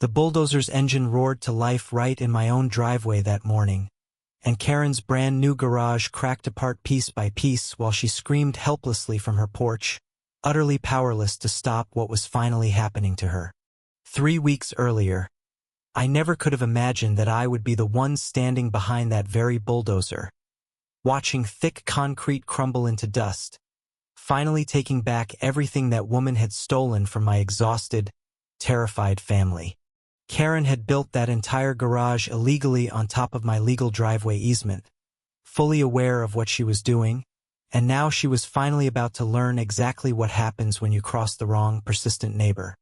The bulldozer's engine roared to life right in my own driveway that morning, and Karen's brand new garage cracked apart piece by piece while she screamed helplessly from her porch, utterly powerless to stop what was finally happening to her. 3 weeks earlier, I never could have imagined that I would be the one standing behind that very bulldozer, watching thick concrete crumble into dust, finally taking back everything that woman had stolen from my exhausted, terrified family. Karen had built that entire garage illegally on top of my legal driveway easement, fully aware of what she was doing, and now she was finally about to learn exactly what happens when you cross the wrong, persistent neighbor.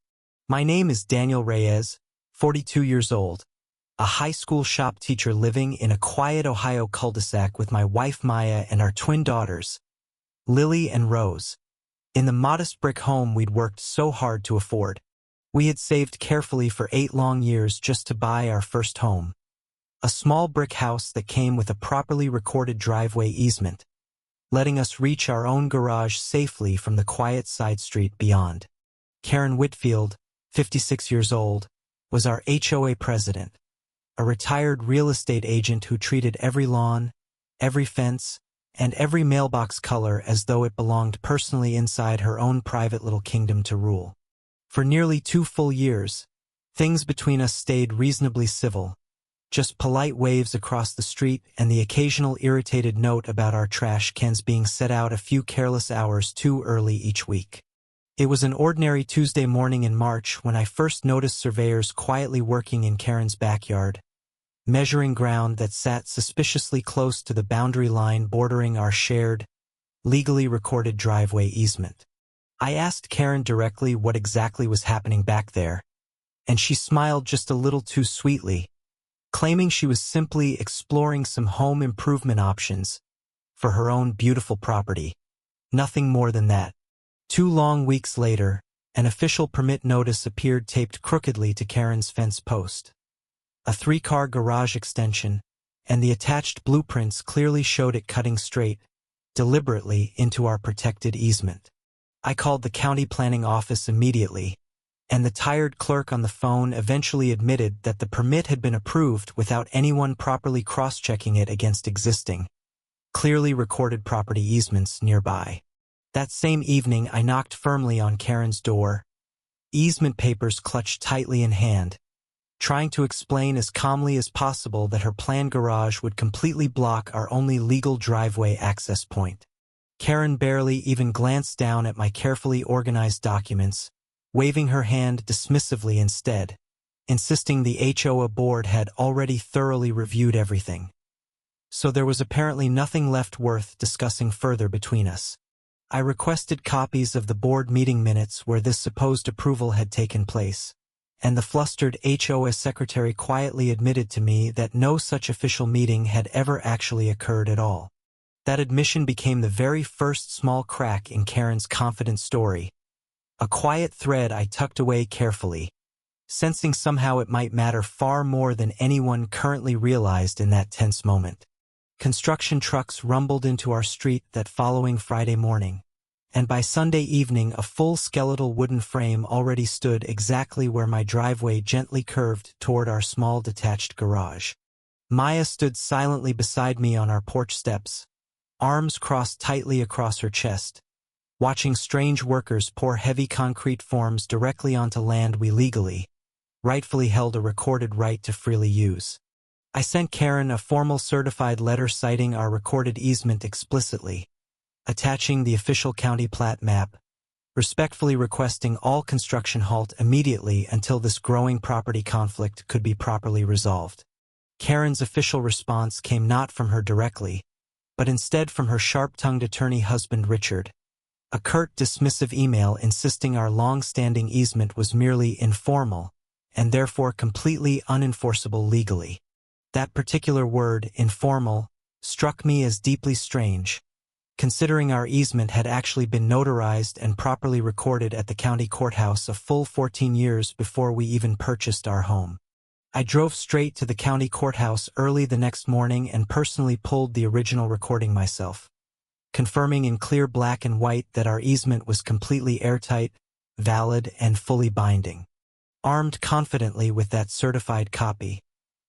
My name is Daniel Reyes, 42 years old, a high school shop teacher living in a quiet Ohio cul-de-sac with my wife Maya and our twin daughters, Lily and Rose, in the modest brick home we'd worked so hard to afford. We had saved carefully for 8 long years just to buy our first home, a small brick house that came with a properly recorded driveway easement, letting us reach our own garage safely from the quiet side street beyond. Karen Whitfield, 56 years old, was our HOA president, a retired real estate agent who treated every lawn, every fence, and every mailbox color as though it belonged personally inside her own private little kingdom to rule. For nearly 2 full years, things between us stayed reasonably civil, just polite waves across the street and the occasional irritated note about our trash cans being set out a few careless hours too early each week. It was an ordinary Tuesday morning in March when I first noticed surveyors quietly working in Karen's backyard, measuring ground that sat suspiciously close to the boundary line bordering our shared, legally recorded driveway easement. I asked Karen directly what exactly was happening back there, and she smiled just a little too sweetly, claiming she was simply exploring some home improvement options for her own beautiful property. Nothing more than that. 2 long weeks later, an official permit notice appeared taped crookedly to Karen's fence post. A 3-car garage extension, and the attached blueprints clearly showed it cutting straight, deliberately, into our protected easement. I called the county planning office immediately, and the tired clerk on the phone eventually admitted that the permit had been approved without anyone properly cross-checking it against existing, clearly recorded property easements nearby. That same evening I knocked firmly on Karen's door, easement papers clutched tightly in hand, trying to explain as calmly as possible that her planned garage would completely block our only legal driveway access point. Karen barely even glanced down at my carefully organized documents, waving her hand dismissively instead, insisting the HOA board had already thoroughly reviewed everything. So there was apparently nothing left worth discussing further between us. I requested copies of the board meeting minutes where this supposed approval had taken place, and the flustered HOA secretary quietly admitted to me that no such official meeting had ever actually occurred at all. That admission became the very first small crack in Karen's confident story, a quiet thread I tucked away carefully, sensing somehow it might matter far more than anyone currently realized in that tense moment. Construction trucks rumbled into our street that following Friday morning, and by Sunday evening a full skeletal wooden frame already stood exactly where my driveway gently curved toward our small detached garage. Maya stood silently beside me on our porch steps, arms crossed tightly across her chest, watching strange workers pour heavy concrete forms directly onto land we legally, rightfully held a recorded right to freely use. I sent Karen a formal certified letter citing our recorded easement explicitly, attaching the official county plat map, respectfully requesting all construction halt immediately until this growing property conflict could be properly resolved. Karen's official response came not from her directly, but instead from her sharp-tongued attorney husband Richard, a curt dismissive email insisting our long-standing easement was merely informal and therefore completely unenforceable legally. That particular word, informal, struck me as deeply strange, considering our easement had actually been notarized and properly recorded at the county courthouse a full 14 years before we even purchased our home. I drove straight to the county courthouse early the next morning and personally pulled the original recording myself, confirming in clear black and white that our easement was completely airtight, valid, and fully binding. Armed confidently with that certified copy,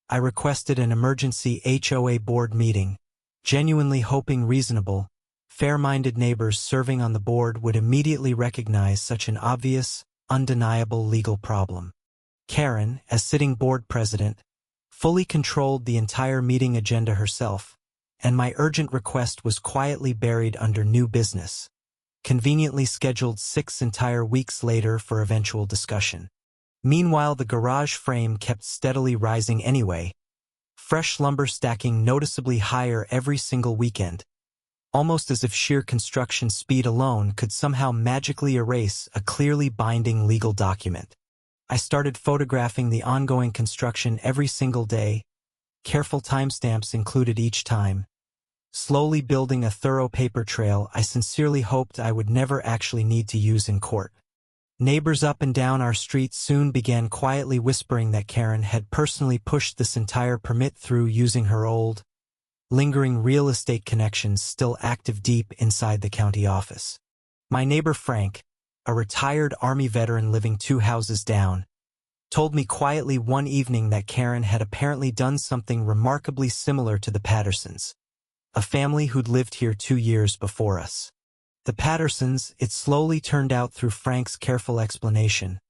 I requested an emergency HOA board meeting, genuinely hoping reasonable, fair-minded neighbors serving on the board would immediately recognize such an obvious, undeniable legal problem. Karen, as sitting board president, fully controlled the entire meeting agenda herself, and my urgent request was quietly buried under new business, conveniently scheduled 6 entire weeks later for eventual discussion. Meanwhile, the garage frame kept steadily rising anyway, fresh lumber stacking noticeably higher every single weekend, almost as if sheer construction speed alone could somehow magically erase a clearly binding legal document. I started photographing the ongoing construction every single day, careful timestamps included each time, slowly building a thorough paper trail I sincerely hoped I would never actually need to use in court. Neighbors up and down our street soon began quietly whispering that Karen had personally pushed this entire permit through using her old, lingering real estate connections still active deep inside the county office. My neighbor Frank, a retired Army veteran living 2 houses down, told me quietly one evening that Karen had apparently done something remarkably similar to the Pattersons, a family who'd lived here 2 years before us. The Pattersons, it slowly turned out through Frank's careful explanation,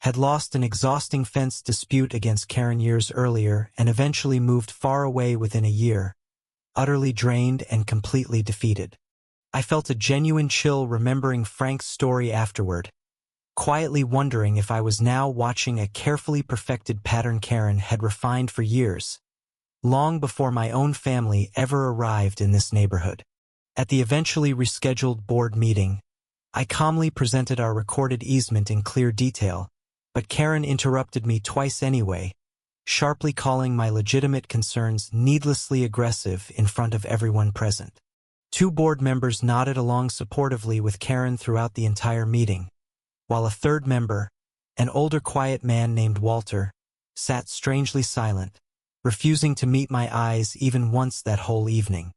had lost an exhausting fence dispute against Karen years earlier and eventually moved far away within a year, utterly drained and completely defeated. I felt a genuine chill remembering Frank's story afterward, quietly wondering if I was now watching a carefully perfected pattern Karen had refined for years, long before my own family ever arrived in this neighborhood. At the eventually rescheduled board meeting, I calmly presented our recorded easement in clear detail, but Karen interrupted me twice anyway, sharply calling my legitimate concerns needlessly aggressive in front of everyone present. 2 board members nodded along supportively with Karen throughout the entire meeting, while a 3rd member, an older quiet man named Walter, sat strangely silent, refusing to meet my eyes even once that whole evening.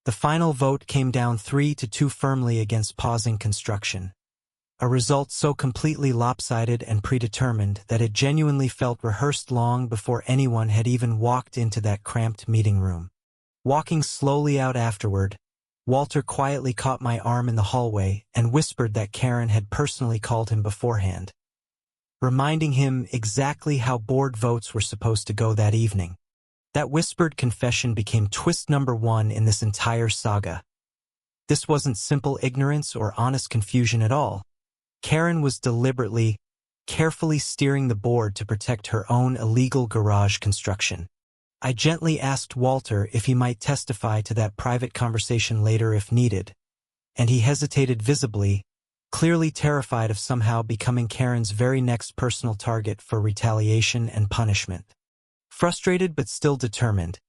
The final vote came down 3-2 firmly against pausing construction, a result so completely lopsided and predetermined that it genuinely felt rehearsed long before anyone had even walked into that cramped meeting room. Walking slowly out afterward, Walter quietly caught my arm in the hallway and whispered that Karen had personally called him beforehand, reminding him exactly how board votes were supposed to go that evening. That whispered confession became twist number 1 in this entire saga. This wasn't simple ignorance or honest confusion at all. Karen was deliberately, carefully steering the board to protect her own illegal garage construction. I gently asked Walter if he might testify to that private conversation later if needed, and he hesitated visibly, clearly terrified of somehow becoming Karen's very next personal target for retaliation and punishment. Frustrated but still determined,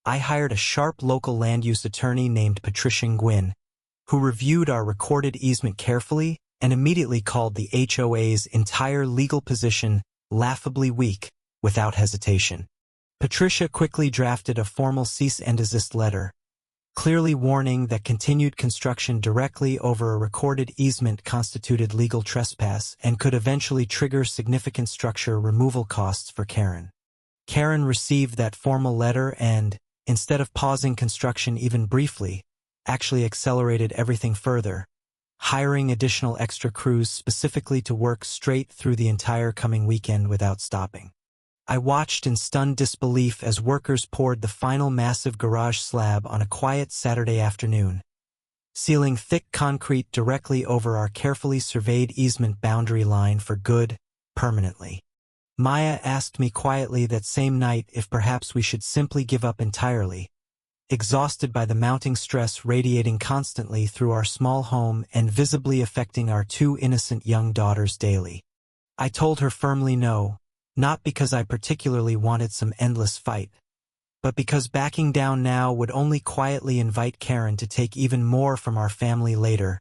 I hired a sharp local land use attorney named Patricia Nguyen, who reviewed our recorded easement carefully and immediately called the HOA's entire legal position laughably weak, without hesitation. Patricia quickly drafted a formal cease and desist letter, clearly warning that continued construction directly over a recorded easement constituted legal trespass and could eventually trigger significant structure removal costs for Karen. Karen received that formal letter and, instead of pausing construction even briefly, actually accelerated everything further, hiring additional extra crews specifically to work straight through the entire coming weekend without stopping. I watched in stunned disbelief as workers poured the final massive garage slab on a quiet Saturday afternoon, sealing thick concrete directly over our carefully surveyed easement boundary line for good, permanently. Maya asked me quietly that same night if perhaps we should simply give up entirely, exhausted by the mounting stress radiating constantly through our small home and visibly affecting our 2 innocent young daughters daily. I told her firmly no, not because I particularly wanted some endless fight, but because backing down now would only quietly invite Karen to take even more from our family later,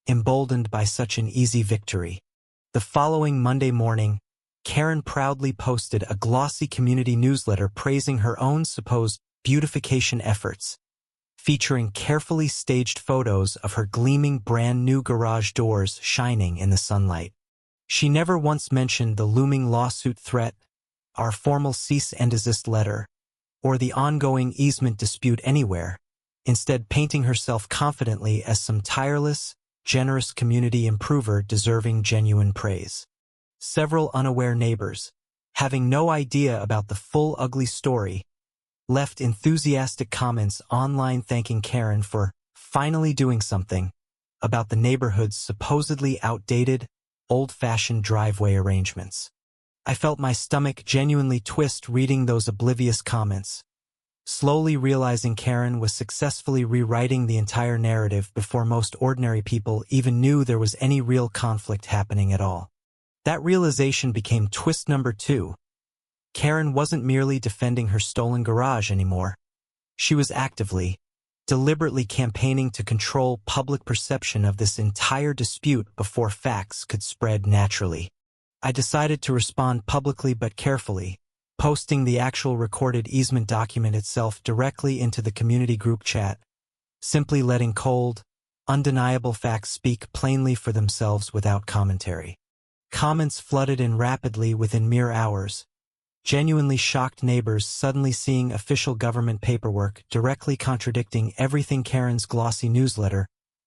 emboldened by such an easy victory. The following Monday morning, Karen proudly posted a glossy community newsletter praising her own supposed beautification efforts, featuring carefully staged photos of her gleaming brand new garage doors shining in the sunlight. She never once mentioned the looming lawsuit threat, our formal cease and desist letter, or the ongoing easement dispute anywhere, instead painting herself confidently as some tireless, generous community improver deserving genuine praise. Several unaware neighbors, having no idea about the full ugly story, left enthusiastic comments online thanking Karen for finally doing something about the neighborhood's supposedly outdated, old-fashioned driveway arrangements. I felt my stomach genuinely twist reading those oblivious comments, slowly realizing Karen was successfully rewriting the entire narrative before most ordinary people even knew there was any real conflict happening at all. That realization became twist number 2. Karen wasn't merely defending her stolen garage anymore. She was actively, deliberately campaigning to control public perception of this entire dispute before facts could spread naturally. I decided to respond publicly but carefully, posting the actual recorded easement document itself directly into the community group chat, simply letting cold, undeniable facts speak plainly for themselves without commentary. Comments flooded in rapidly within mere hours, genuinely shocked neighbors suddenly seeing official government paperwork directly contradicting everything Karen's glossy newsletter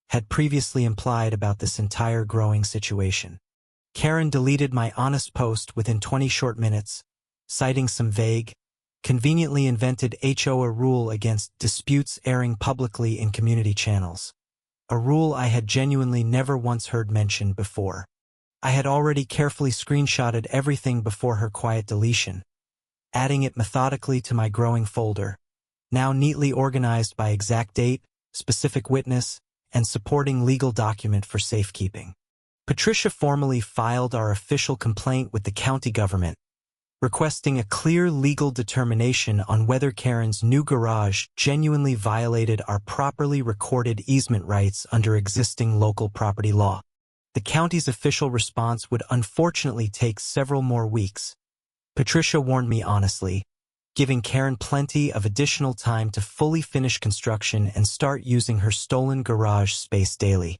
had previously implied about this entire growing situation. Karen deleted my honest post within 20 short minutes, citing some vague, conveniently invented HOA rule against disputes airing publicly in community channels. A rule I had genuinely never once heard mentioned before. I had already carefully screenshotted everything before her quiet deletion, adding it methodically to my growing folder, now neatly organized by exact date, specific witness, and supporting legal document for safekeeping. Patricia formally filed our official complaint with the county government, requesting a clear legal determination on whether Karen's new garage genuinely violated our properly recorded easement rights under existing local property law. The county's official response would unfortunately take several more weeks. Patricia warned me honestly, giving Karen plenty of additional time to fully finish construction and start using her stolen garage space daily.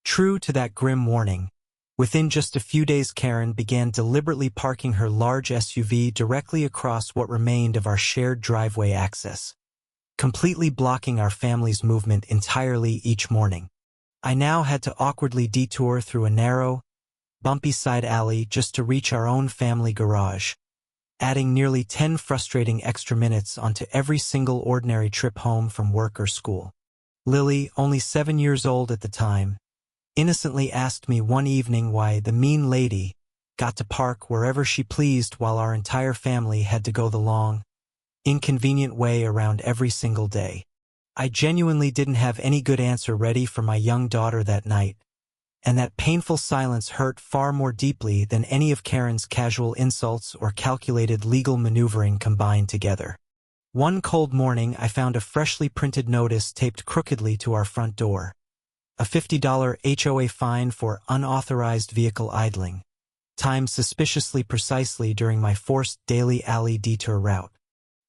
True to that grim warning, within just a few days Karen began deliberately parking her large SUV directly across what remained of our shared driveway access, completely blocking our family's movement entirely each morning. I now had to awkwardly detour through a narrow, bumpy side alley just to reach our own family garage, adding nearly 10 frustrating extra minutes onto every single ordinary trip home from work or school. Lily, only 7 years old at the time, innocently asked me one evening why the mean lady got to park wherever she pleased while our entire family had to go the long, inconvenient way around every single day. I genuinely didn't have any good answer ready for my young daughter that night, and that painful silence hurt far more deeply than any of Karen's casual insults or calculated legal maneuvering combined together. One cold morning I found a freshly printed notice taped crookedly to our front door. A $50 HOA fine for unauthorized vehicle idling, timed suspiciously precisely during my forced daily alley detour route.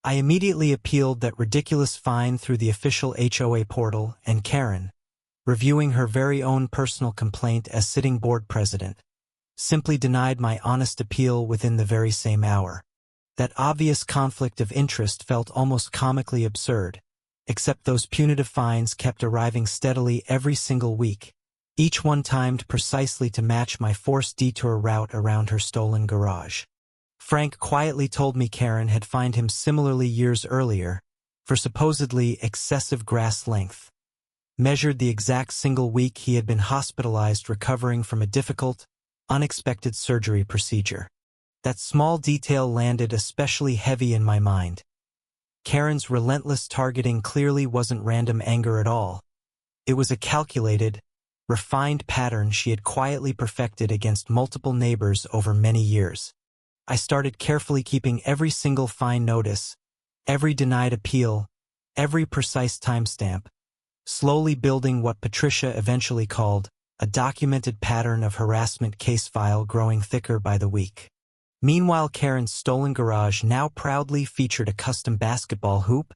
I immediately appealed that ridiculous fine through the official HOA portal, and Karen, reviewing her very own personal complaint as sitting board president, simply denied my honest appeal within the very same hour. That obvious conflict of interest felt almost comically absurd, except those punitive fines kept arriving steadily every single week, each one timed precisely to match my forced detour route around her stolen garage. Frank quietly told me Karen had fined him similarly years earlier, for supposedly excessive grass length, measured the exact single week he had been hospitalized recovering from a difficult, unexpected surgery procedure. That small detail landed especially heavy in my mind. Karen's relentless targeting clearly wasn't random anger at all. It was a calculated, refined pattern she had quietly perfected against multiple neighbors over many years. I started carefully keeping every single fine notice, every denied appeal, every precise timestamp, slowly building what Patricia eventually called a documented pattern of harassment case file growing thicker by the week. Meanwhile, Karen's stolen garage now proudly featured a custom basketball hoop,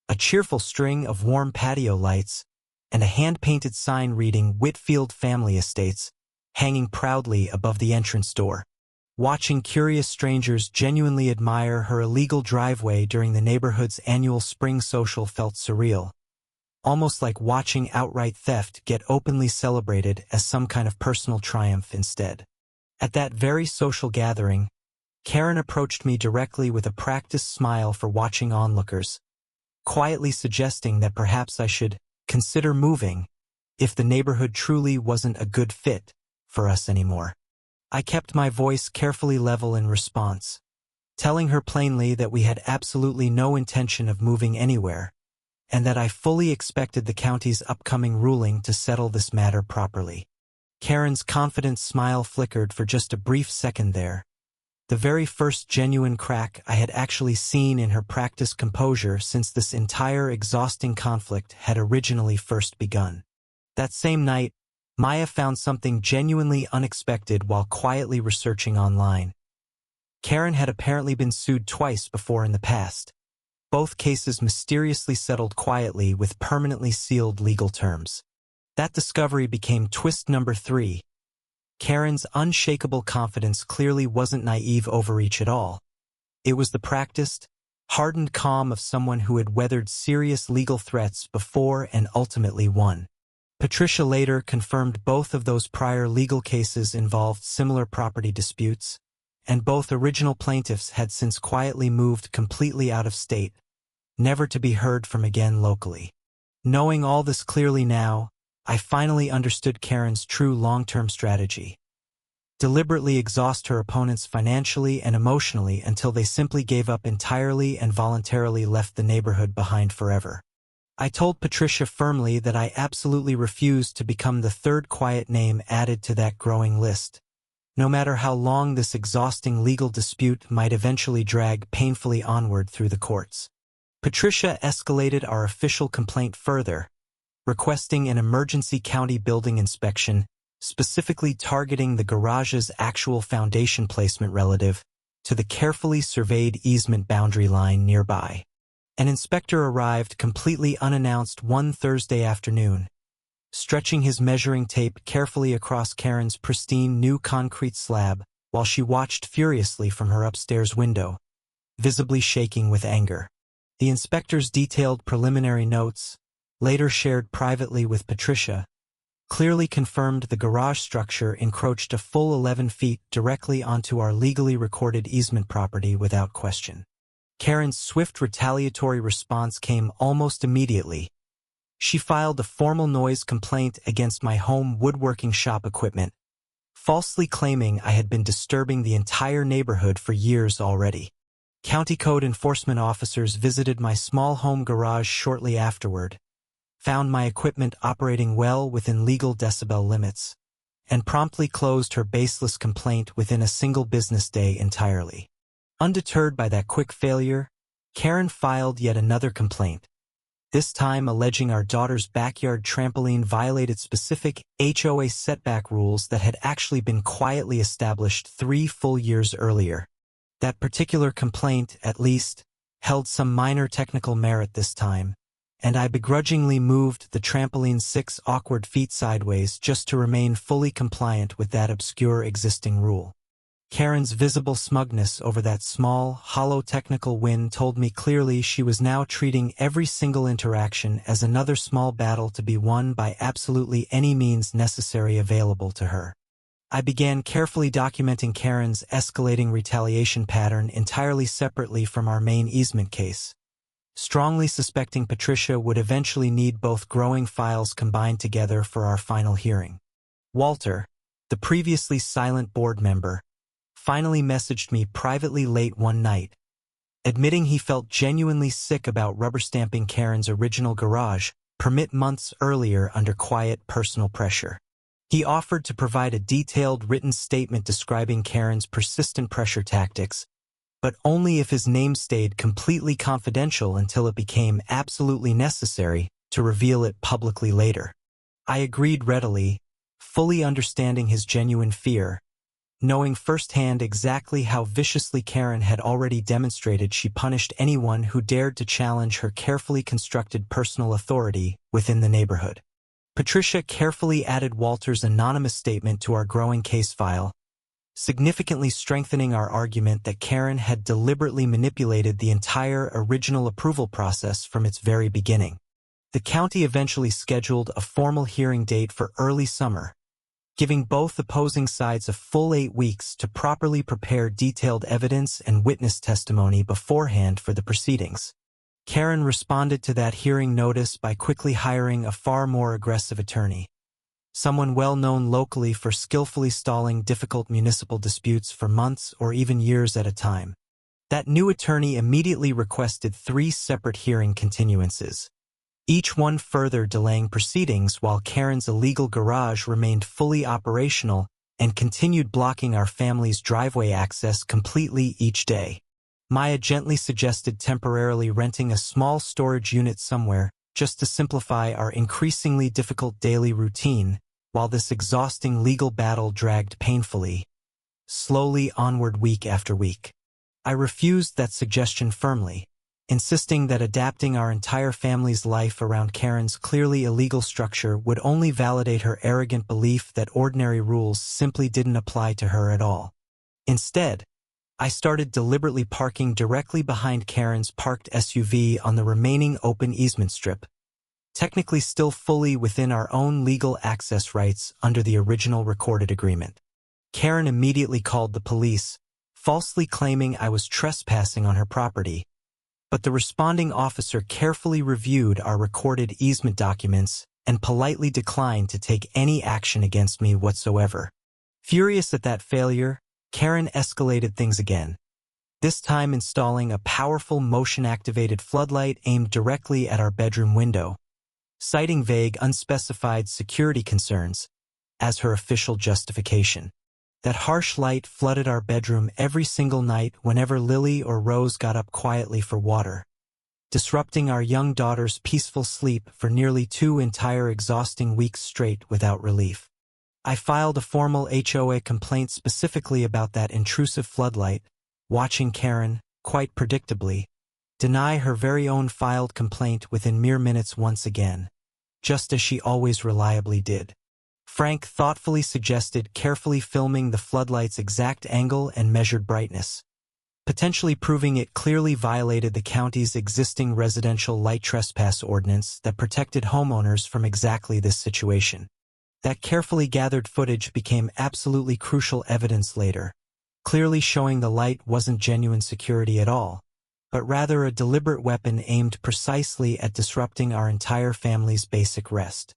a cheerful string of warm patio lights, and a hand-painted sign reading Whitfield Family Estates, hanging proudly above the entrance door. Watching curious strangers genuinely admire her illegal driveway during the neighborhood's annual spring social felt surreal, almost like watching outright theft get openly celebrated as some kind of personal triumph instead. At that very social gathering, Karen approached me directly with a practiced smile for watching onlookers, quietly suggesting that perhaps I should consider moving if the neighborhood truly wasn't a good fit for us anymore. I kept my voice carefully level in response, telling her plainly that we had absolutely no intention of moving anywhere, and that I fully expected the county's upcoming ruling to settle this matter properly. Karen's confident smile flickered for just a brief second there, the very first genuine crack I had actually seen in her practiced composure since this entire exhausting conflict had originally first begun. That same night, Maya found something genuinely unexpected while quietly researching online. Karen had apparently been sued twice before in the past, both cases mysteriously settled quietly with permanently sealed legal terms. That discovery became twist number 3. Karen's unshakable confidence clearly wasn't naive overreach at all. It was the practiced, hardened calm of someone who had weathered serious legal threats before and ultimately won. Patricia later confirmed both of those prior legal cases involved similar property disputes, and both original plaintiffs had since quietly moved completely out of state, never to be heard from again locally. Knowing all this clearly now, I finally understood Karen's true long-term strategy. Deliberately exhaust her opponents financially and emotionally until they simply gave up entirely and voluntarily left the neighborhood behind forever. I told Patricia firmly that I absolutely refused to become the third quiet name added to that growing list, no matter how long this exhausting legal dispute might eventually drag painfully onward through the courts. Patricia escalated our official complaint further, requesting an emergency county building inspection, specifically targeting the garage's actual foundation placement relative to the carefully surveyed easement boundary line nearby. An inspector arrived completely unannounced one Thursday afternoon, stretching his measuring tape carefully across Karen's pristine new concrete slab while she watched furiously from her upstairs window, visibly shaking with anger. The inspector's detailed preliminary notes, later shared privately with Patricia, clearly confirmed the garage structure encroached a full 11 feet directly onto our legally recorded easement property without question. Karen's swift retaliatory response came almost immediately. She filed a formal noise complaint against my home woodworking shop equipment, falsely claiming I had been disturbing the entire neighborhood for years already. County code enforcement officers visited my small home garage shortly afterward, found my equipment operating well within legal decibel limits, and promptly closed her baseless complaint within a single business day entirely. Undeterred by that quick failure, Karen filed yet another complaint, this time alleging our daughter's backyard trampoline violated specific HOA setback rules that had actually been quietly established 3 full years earlier. That particular complaint, at least, held some minor technical merit this time, and I begrudgingly moved the trampoline 6 awkward feet sideways just to remain fully compliant with that obscure existing rule. Karen's visible smugness over that small, hollow technical win told me clearly she was now treating every single interaction as another small battle to be won by absolutely any means necessary available to her. I began carefully documenting Karen's escalating retaliation pattern entirely separately from our main easement case, strongly suspecting Patricia would eventually need both growing files combined together for our final hearing. Walter, the previously silent board member, finally messaged me privately late one night, admitting he felt genuinely sick about rubber stamping Karen's original garage permit months earlier under quiet personal pressure. He offered to provide a detailed written statement describing Karen's persistent pressure tactics, but only if his name stayed completely confidential until it became absolutely necessary to reveal it publicly later. I agreed readily, fully understanding his genuine fear, knowing firsthand exactly how viciously Karen had already demonstrated she punished anyone who dared to challenge her carefully constructed personal authority within the neighborhood. Patricia carefully added Walter's anonymous statement to our growing case file, significantly strengthening our argument that Karen had deliberately manipulated the entire original approval process from its very beginning. The county eventually scheduled a formal hearing date for early summer, giving both opposing sides a full 8 weeks to properly prepare detailed evidence and witness testimony beforehand for the proceedings. Karen responded to that hearing notice by quickly hiring a far more aggressive attorney, someone well known locally for skillfully stalling difficult municipal disputes for months or even years at a time. That new attorney immediately requested 3 separate hearing continuances, each one further delaying proceedings while Karen's illegal garage remained fully operational and continued blocking our family's driveway access completely each day. Maya gently suggested temporarily renting a small storage unit somewhere just to simplify our increasingly difficult daily routine, while this exhausting legal battle dragged painfully, slowly onward week after week. I refused that suggestion firmly, insisting that adapting our entire family's life around Karen's clearly illegal structure would only validate her arrogant belief that ordinary rules simply didn't apply to her at all. Instead, I started deliberately parking directly behind Karen's parked SUV on the remaining open easement strip, technically still fully within our own legal access rights under the original recorded agreement. Karen immediately called the police, falsely claiming I was trespassing on her property, but the responding officer carefully reviewed our recorded easement documents and politely declined to take any action against me whatsoever. Furious at that failure, Karen escalated things again, this time installing a powerful motion-activated floodlight aimed directly at our bedroom window, citing vague, unspecified security concerns as her official justification. That harsh light flooded our bedroom every single night whenever Lily or Rose got up quietly for water, disrupting our young daughter's peaceful sleep for nearly 2 entire exhausting weeks straight without relief. I filed a formal HOA complaint specifically about that intrusive floodlight, watching Karen, quite predictably, deny her very own filed complaint within mere minutes once again, just as she always reliably did. Frank thoughtfully suggested carefully filming the floodlight's exact angle and measured brightness, potentially proving it clearly violated the county's existing residential light trespass ordinance that protected homeowners from exactly this situation. That carefully gathered footage became absolutely crucial evidence later, clearly showing the light wasn't genuine security at all, but rather a deliberate weapon aimed precisely at disrupting our entire family's basic rest.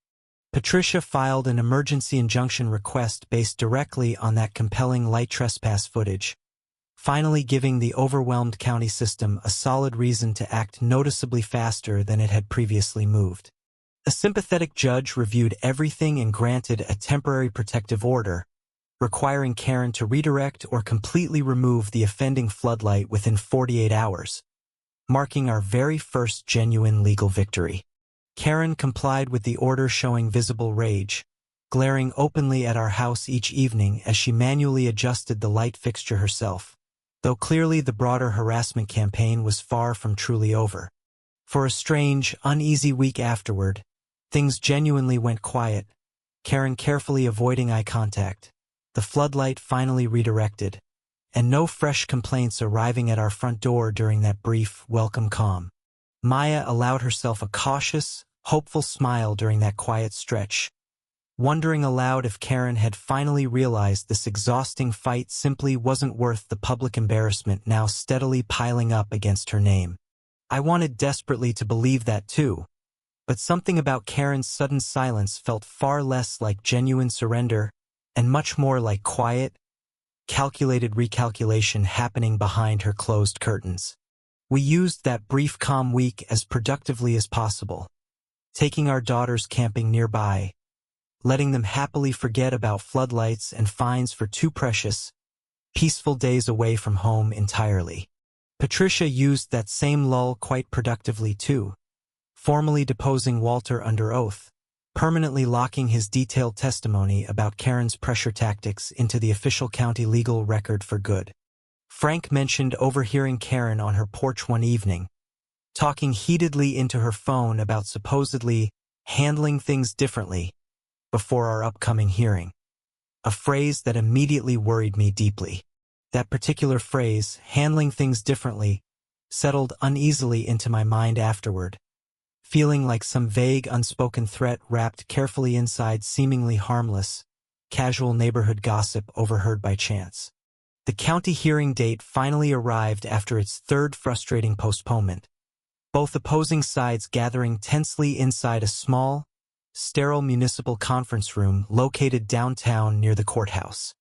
Patricia filed an emergency injunction request based directly on that compelling light trespass footage, finally giving the overwhelmed county system a solid reason to act noticeably faster than it had previously moved. A sympathetic judge reviewed everything and granted a temporary protective order, requiring Karen to redirect or completely remove the offending floodlight within 48 hours, marking our very first genuine legal victory. Karen complied with the order, showing visible rage, glaring openly at our house each evening as she manually adjusted the light fixture herself, though clearly the broader harassment campaign was far from truly over. For a strange, uneasy week afterward, things genuinely went quiet, Karen carefully avoiding eye contact, the floodlight finally redirected, and no fresh complaints arriving at our front door during that brief, welcome calm. Maya allowed herself a cautious, hopeful smile during that quiet stretch, wondering aloud if Karen had finally realized this exhausting fight simply wasn't worth the public embarrassment now steadily piling up against her name. I wanted desperately to believe that too, but something about Karen's sudden silence felt far less like genuine surrender and much more like quiet, calculated recalculation happening behind her closed curtains. We used that brief calm week as productively as possible, taking our daughters camping nearby, letting them happily forget about floodlights and fines for 2 precious, peaceful days away from home entirely. Patricia used that same lull quite productively too, formally deposing Walter under oath, permanently locking his detailed testimony about Karen's pressure tactics into the official county legal record for good. Frank mentioned overhearing Karen on her porch one evening, talking heatedly into her phone about supposedly handling things differently, before our upcoming hearing. A phrase that immediately worried me deeply. That particular phrase, handling things differently, settled uneasily into my mind afterward, feeling like some vague unspoken threat wrapped carefully inside seemingly harmless, casual neighborhood gossip overheard by chance. The county hearing date finally arrived after its third frustrating postponement, both opposing sides gathering tensely inside a small, sterile municipal conference room located downtown near the courthouse.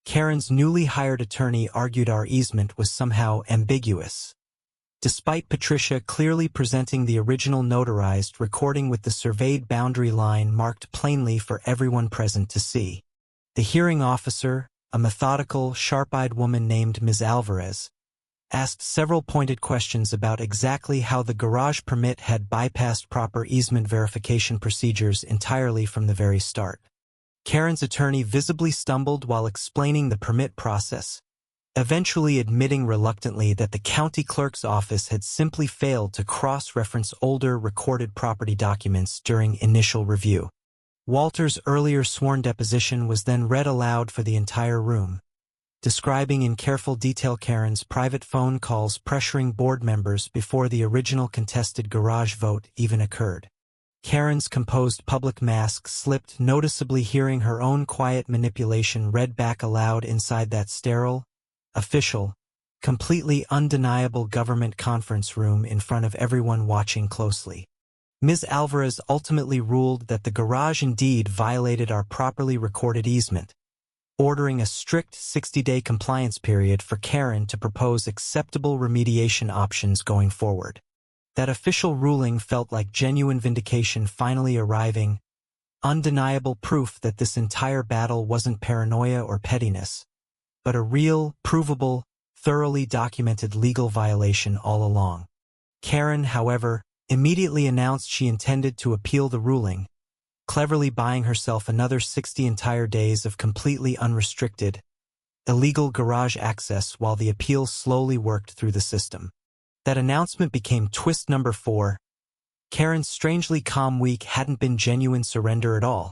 Karen's newly hired attorney argued our easement was somehow ambiguous, despite Patricia clearly presenting the original notarized recording with the surveyed boundary line marked plainly for everyone present to see. The hearing officer, a methodical, sharp-eyed woman named Ms. Alvarez, asked several pointed questions about exactly how the garage permit had bypassed proper easement verification procedures entirely from the very start. Karen's attorney visibly stumbled while explaining the permit process, eventually admitting reluctantly that the county clerk's office had simply failed to cross-reference older recorded property documents during initial review. Walter's earlier sworn deposition was then read aloud for the entire room, describing in careful detail Karen's private phone calls pressuring board members before the original contested garage vote even occurred. Karen's composed public mask slipped noticeably, hearing her own quiet manipulation read back aloud inside that sterile, official, completely undeniable government conference room in front of everyone watching closely. Ms. Alvarez ultimately ruled that the garage indeed violated our properly recorded easement, ordering a strict 60-day compliance period for Karen to propose acceptable remediation options going forward. That official ruling felt like genuine vindication finally arriving, undeniable proof that this entire battle wasn't paranoia or pettiness, but a real, provable, thoroughly documented legal violation all along. Karen, however, immediately announced she intended to appeal the ruling, cleverly buying herself another 60 entire days of completely unrestricted, illegal garage access while the appeal slowly worked through the system. That announcement became twist number 4. Karen's strangely calm week hadn't been genuine surrender at all.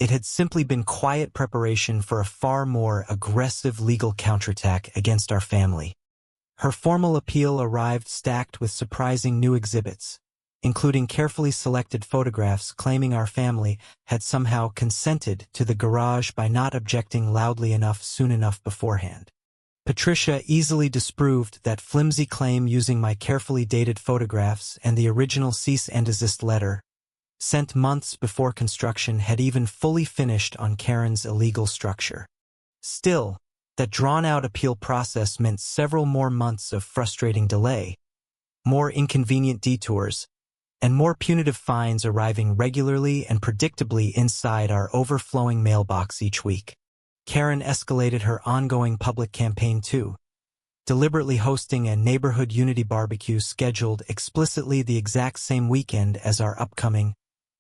It had simply been quiet preparation for a far more aggressive legal counterattack against our family. Her formal appeal arrived stacked with surprising new exhibits, including carefully selected photographs claiming our family had somehow consented to the garage by not objecting loudly enough soon enough beforehand. Patricia easily disproved that flimsy claim using my carefully dated photographs and the original cease and desist letter, sent months before construction had even fully finished on Karen's illegal structure. Still, that drawn-out appeal process meant several more months of frustrating delay, more inconvenient detours, and more punitive fines arriving regularly and predictably inside our overflowing mailbox each week. Karen escalated her ongoing public campaign too, deliberately hosting a neighborhood unity barbecue scheduled explicitly the exact same weekend as our upcoming,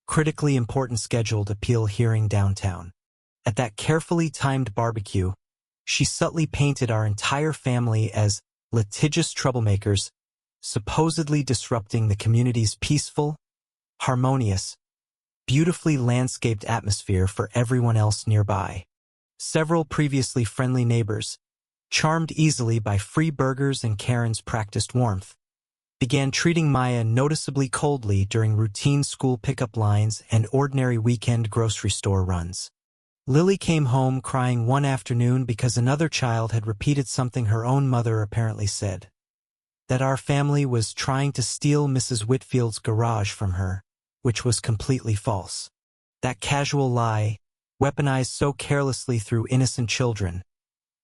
critically important scheduled appeal hearing downtown. At that carefully timed barbecue, she subtly painted our entire family as litigious troublemakers, supposedly disrupting the community's peaceful, harmonious, beautifully landscaped atmosphere for everyone else nearby. Several previously friendly neighbors, charmed easily by free burgers and Karen's practiced warmth, began treating Maya noticeably coldly during routine school pickup lines and ordinary weekend grocery store runs. Lily came home crying one afternoon because another child had repeated something her own mother apparently said, that our family was trying to steal Mrs. Whitfield's garage from her, which was completely false. That casual lie, weaponized so carelessly through innocent children,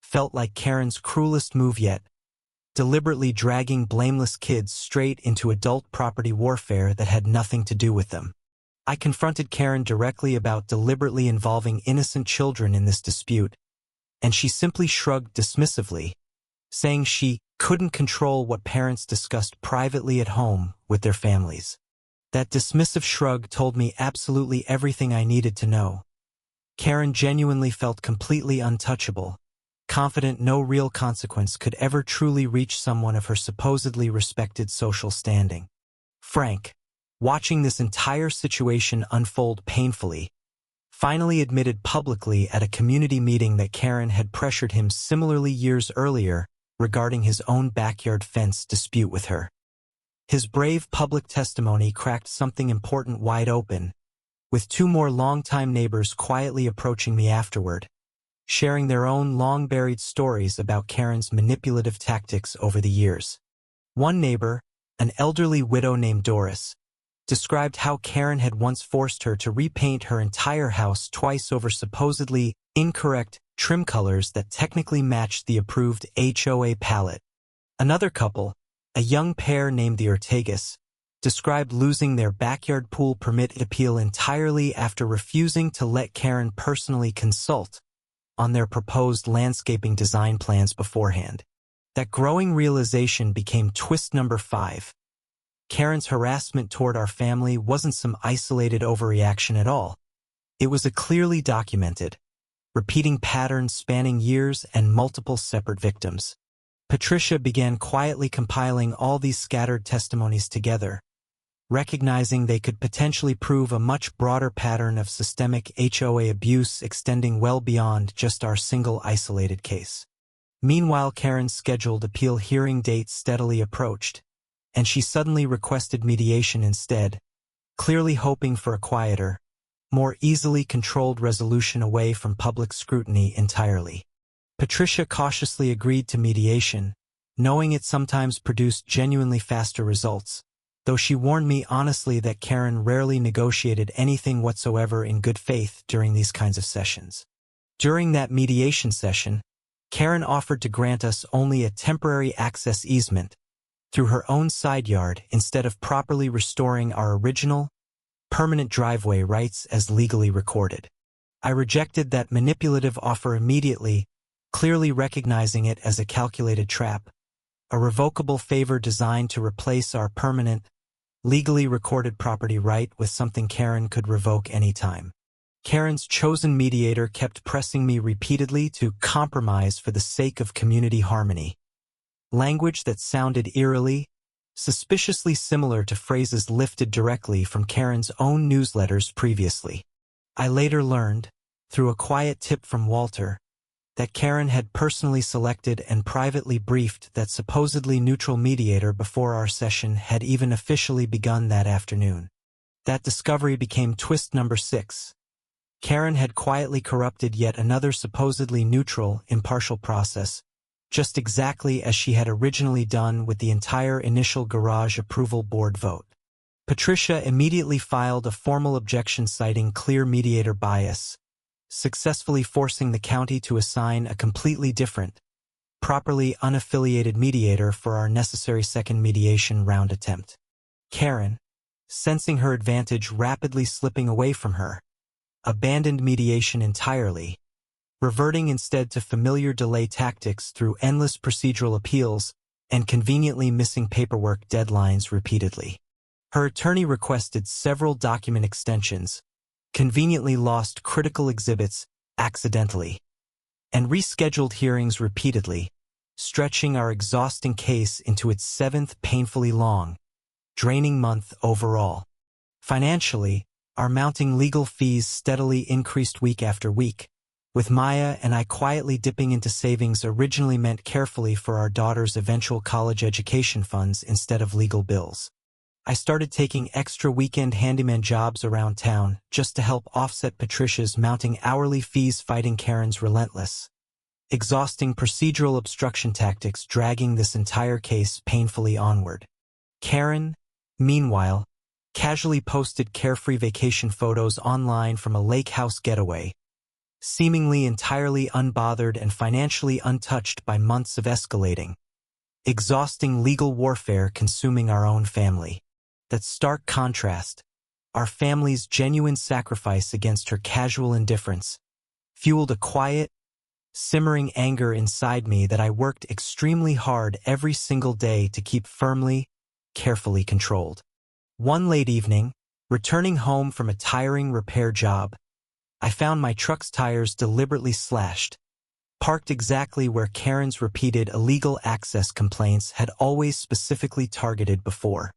felt like Karen's cruelest move yet, deliberately dragging blameless kids straight into adult property warfare that had nothing to do with them. I confronted Karen directly about deliberately involving innocent children in this dispute, and she simply shrugged dismissively, saying she couldn't control what parents discussed privately at home with their families. That dismissive shrug told me absolutely everything I needed to know. Karen genuinely felt completely untouchable, confident no real consequence could ever truly reach someone of her supposedly respected social standing. Frank, watching this entire situation unfold painfully, finally admitted publicly at a community meeting that Karen had pressured him similarly years earlier regarding his own backyard fence dispute with her. His brave public testimony cracked something important wide open, with two more longtime neighbors quietly approaching me afterward, sharing their own long-buried stories about Karen's manipulative tactics over the years. One neighbor, an elderly widow named Doris, described how Karen had once forced her to repaint her entire house twice over supposedly incorrect trim colors that technically matched the approved HOA palette. Another couple, a young pair named the Ortegas, described losing their backyard pool permit appeal entirely after refusing to let Karen personally consult on their proposed landscaping design plans beforehand. That growing realization became twist number 5. Karen's harassment toward our family wasn't some isolated overreaction at all. It was a clearly documented, repeating pattern spanning years and multiple separate victims. Patricia began quietly compiling all these scattered testimonies together, recognizing they could potentially prove a much broader pattern of systemic HOA abuse extending well beyond just our single isolated case. Meanwhile, Karen's scheduled appeal hearing date steadily approached, and she suddenly requested mediation instead, clearly hoping for a quieter, more easily controlled resolution away from public scrutiny entirely. Patricia cautiously agreed to mediation, knowing it sometimes produced genuinely faster results, though she warned me honestly that Karen rarely negotiated anything whatsoever in good faith during these kinds of sessions. During that mediation session, Karen offered to grant us only a temporary access easement through her own side yard instead of properly restoring our original, permanent driveway rights as legally recorded. I rejected that manipulative offer immediately, clearly recognizing it as a calculated trap, a revocable favor designed to replace our permanent, legally recorded property right with something Karen could revoke anytime. Karen's chosen mediator kept pressing me repeatedly to compromise for the sake of community harmony. Language that sounded eerily, suspiciously similar to phrases lifted directly from Karen's own newsletters previously. I later learned, through a quiet tip from Walter, that Karen had personally selected and privately briefed that supposedly neutral mediator before our session had even officially begun that afternoon. That discovery became twist number 6. Karen had quietly corrupted yet another supposedly neutral, impartial process, just exactly as she had originally done with the entire initial garage approval board vote. Patricia immediately filed a formal objection citing clear mediator bias, successfully forcing the county to assign a completely different, properly unaffiliated mediator for our necessary second mediation round attempt. Karen, sensing her advantage rapidly slipping away from her, abandoned mediation entirely, reverting instead to familiar delay tactics through endless procedural appeals and conveniently missing paperwork deadlines repeatedly. Her attorney requested several document extensions, conveniently lost critical exhibits accidentally, and rescheduled hearings repeatedly, stretching our exhausting case into its 7th painfully long, draining month overall. Financially, our mounting legal fees steadily increased week after week, with Maya and I quietly dipping into savings originally meant carefully for our daughter's eventual college education funds instead of legal bills. I started taking extra weekend handyman jobs around town just to help offset Patricia's mounting hourly fees fighting Karen's relentless, exhausting procedural obstruction tactics dragging this entire case painfully onward. Karen, meanwhile, casually posted carefree vacation photos online from a lake house getaway, seemingly entirely unbothered and financially untouched by months of escalating, exhausting legal warfare consuming our own family. That stark contrast, our family's genuine sacrifice against her casual indifference, fueled a quiet, simmering anger inside me that I worked extremely hard every single day to keep firmly, carefully controlled. One late evening, returning home from a tiring repair job, I found my truck's tires deliberately slashed, parked exactly where Karen's repeated illegal access complaints had always specifically targeted before.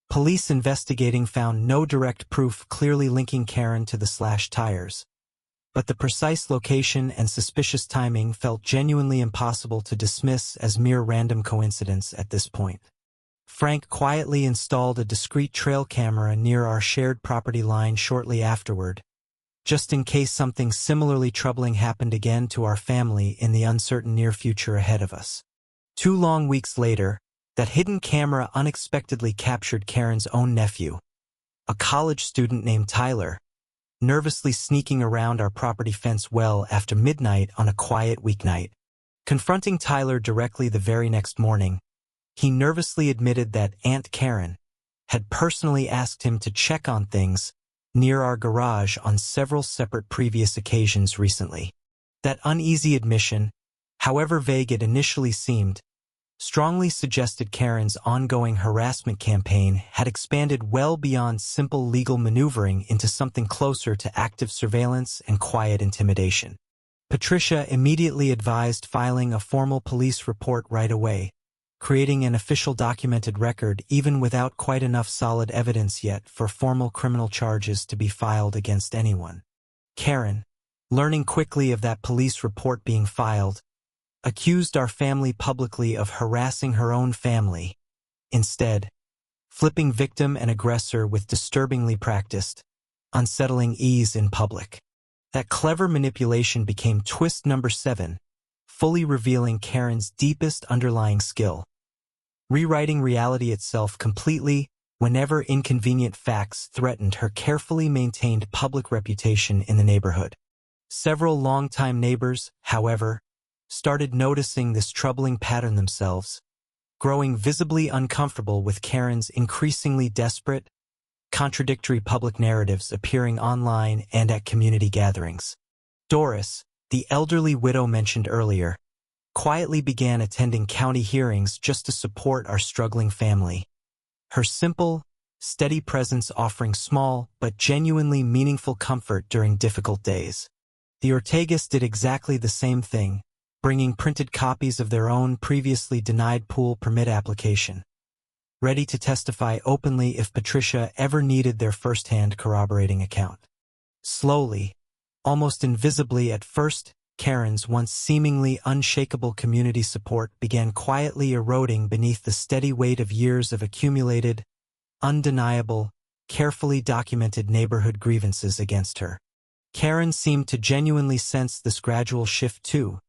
Police investigating found no direct proof clearly linking Karen to the slashed tires, but the precise location and suspicious timing felt genuinely impossible to dismiss as mere random coincidence at this point. Frank quietly installed a discreet trail camera near our shared property line shortly afterward, just in case something similarly troubling happened again to our family in the uncertain near future ahead of us. 2 long weeks later, that hidden camera unexpectedly captured Karen's own nephew, a college student named Tyler, nervously sneaking around our property fence well after midnight on a quiet weeknight. Confronting Tyler directly the very next morning, he nervously admitted that Aunt Karen had personally asked him to check on things near our garage on several separate previous occasions recently. That uneasy admission, however vague it initially seemed, strongly suggested Karen's ongoing harassment campaign had expanded well beyond simple legal maneuvering into something closer to active surveillance and quiet intimidation. Patricia immediately advised filing a formal police report right away, creating an official documented record even without quite enough solid evidence yet for formal criminal charges to be filed against anyone. Karen, learning quickly of that police report being filed, accused our family publicly of harassing her own family, instead flipping victim and aggressor with disturbingly practiced, unsettling ease in public. That clever manipulation became twist number 7, fully revealing Karen's deepest underlying skill, rewriting reality itself completely whenever inconvenient facts threatened her carefully maintained public reputation in the neighborhood. Several longtime neighbors, however, started noticing this troubling pattern themselves, growing visibly uncomfortable with Karen's increasingly desperate, contradictory public narratives appearing online and at community gatherings. Doris, the elderly widow mentioned earlier, quietly began attending county hearings just to support our struggling family, her simple, steady presence offering small but genuinely meaningful comfort during difficult days. The Ortegas did exactly the same thing, bringing printed copies of their own previously denied pool permit application, ready to testify openly if Patricia ever needed their first-hand corroborating account. Slowly, almost invisibly at first, Karen's once seemingly unshakable community support began quietly eroding beneath the steady weight of years of accumulated, undeniable, carefully documented neighborhood grievances against her. Karen seemed to genuinely sense this gradual shift too,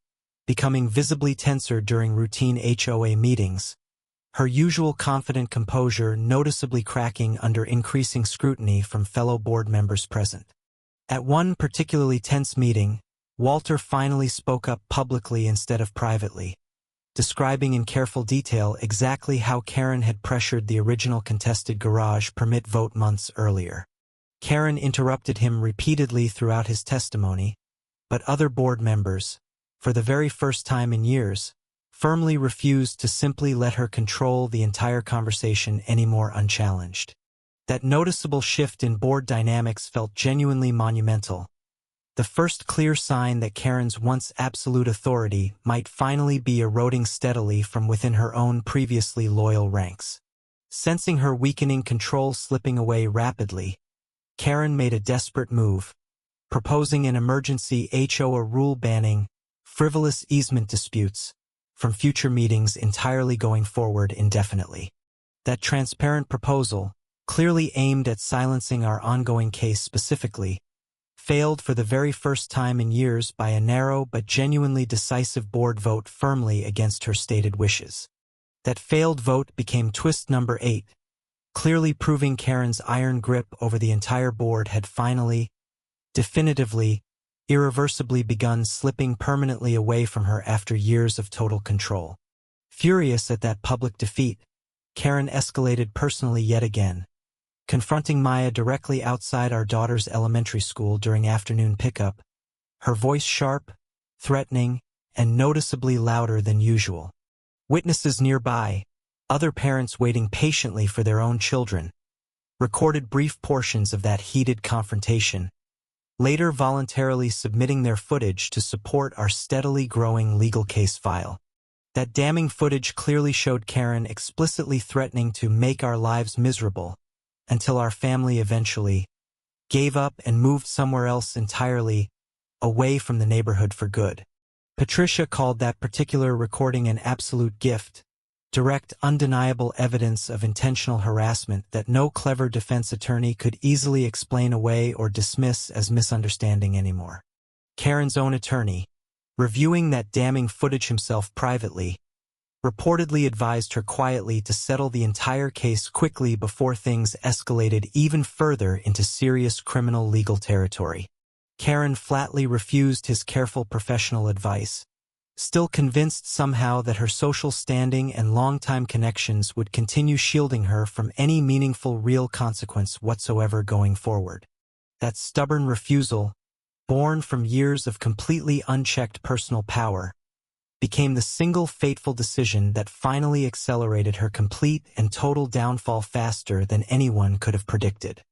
becoming visibly tenser during routine HOA meetings, her usual confident composure noticeably cracking under increasing scrutiny from fellow board members present. At one particularly tense meeting, Walter finally spoke up publicly instead of privately, describing in careful detail exactly how Karen had pressured the original contested garage permit vote months earlier. Karen interrupted him repeatedly throughout his testimony, but other board members, for the very first time in years, firmly refused to simply let her control the entire conversation any more unchallenged. That noticeable shift in board dynamics felt genuinely monumental, the first clear sign that Karen's once absolute authority might finally be eroding steadily from within her own previously loyal ranks. Sensing her weakening control slipping away rapidly, Karen made a desperate move, proposing an emergency HOA rule banning frivolous easement disputes from future meetings entirely going forward indefinitely. That transparent proposal, clearly aimed at silencing our ongoing case specifically, failed for the very first time in years by a narrow but genuinely decisive board vote firmly against her stated wishes. That failed vote became twist number 8, clearly proving Karen's iron grip over the entire board had finally, definitively, irreversibly begun slipping permanently away from her after years of total control. Furious at that public defeat, Karen escalated personally yet again, confronting Maya directly outside our daughter's elementary school during afternoon pickup, her voice sharp, threatening, and noticeably louder than usual. Witnesses nearby, other parents waiting patiently for their own children, recorded brief portions of that heated confrontation, later voluntarily submitting their footage to support our steadily growing legal case file. That damning footage clearly showed Karen explicitly threatening to make our lives miserable, until our family eventually gave up and moved somewhere else entirely, away from the neighborhood for good. Patricia called that particular recording an absolute gift, direct, undeniable evidence of intentional harassment that no clever defense attorney could easily explain away or dismiss as misunderstanding anymore. Karen's own attorney, reviewing that damning footage himself privately, reportedly advised her quietly to settle the entire case quickly before things escalated even further into serious criminal legal territory. Karen flatly refused his careful professional advice, still convinced somehow that her social standing and longtime connections would continue shielding her from any meaningful real consequence whatsoever going forward. That stubborn refusal, born from years of completely unchecked personal power, became the single fateful decision that finally accelerated her complete and total downfall faster than anyone could have predicted.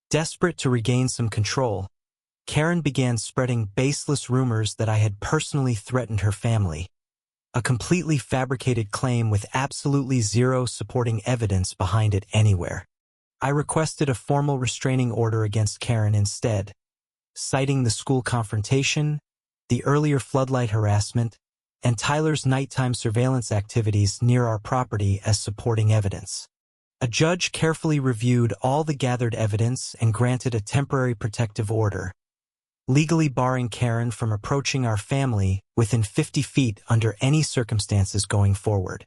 Desperate to regain some control, Karen began spreading baseless rumors that I had personally threatened her family, a completely fabricated claim with absolutely zero supporting evidence behind it anywhere. I requested a formal restraining order against Karen instead, citing the school confrontation, the earlier floodlight harassment, and Tyler's nighttime surveillance activities near our property as supporting evidence. A judge carefully reviewed all the gathered evidence and granted a temporary protective order, legally barring Karen from approaching our family within 50 feet under any circumstances going forward.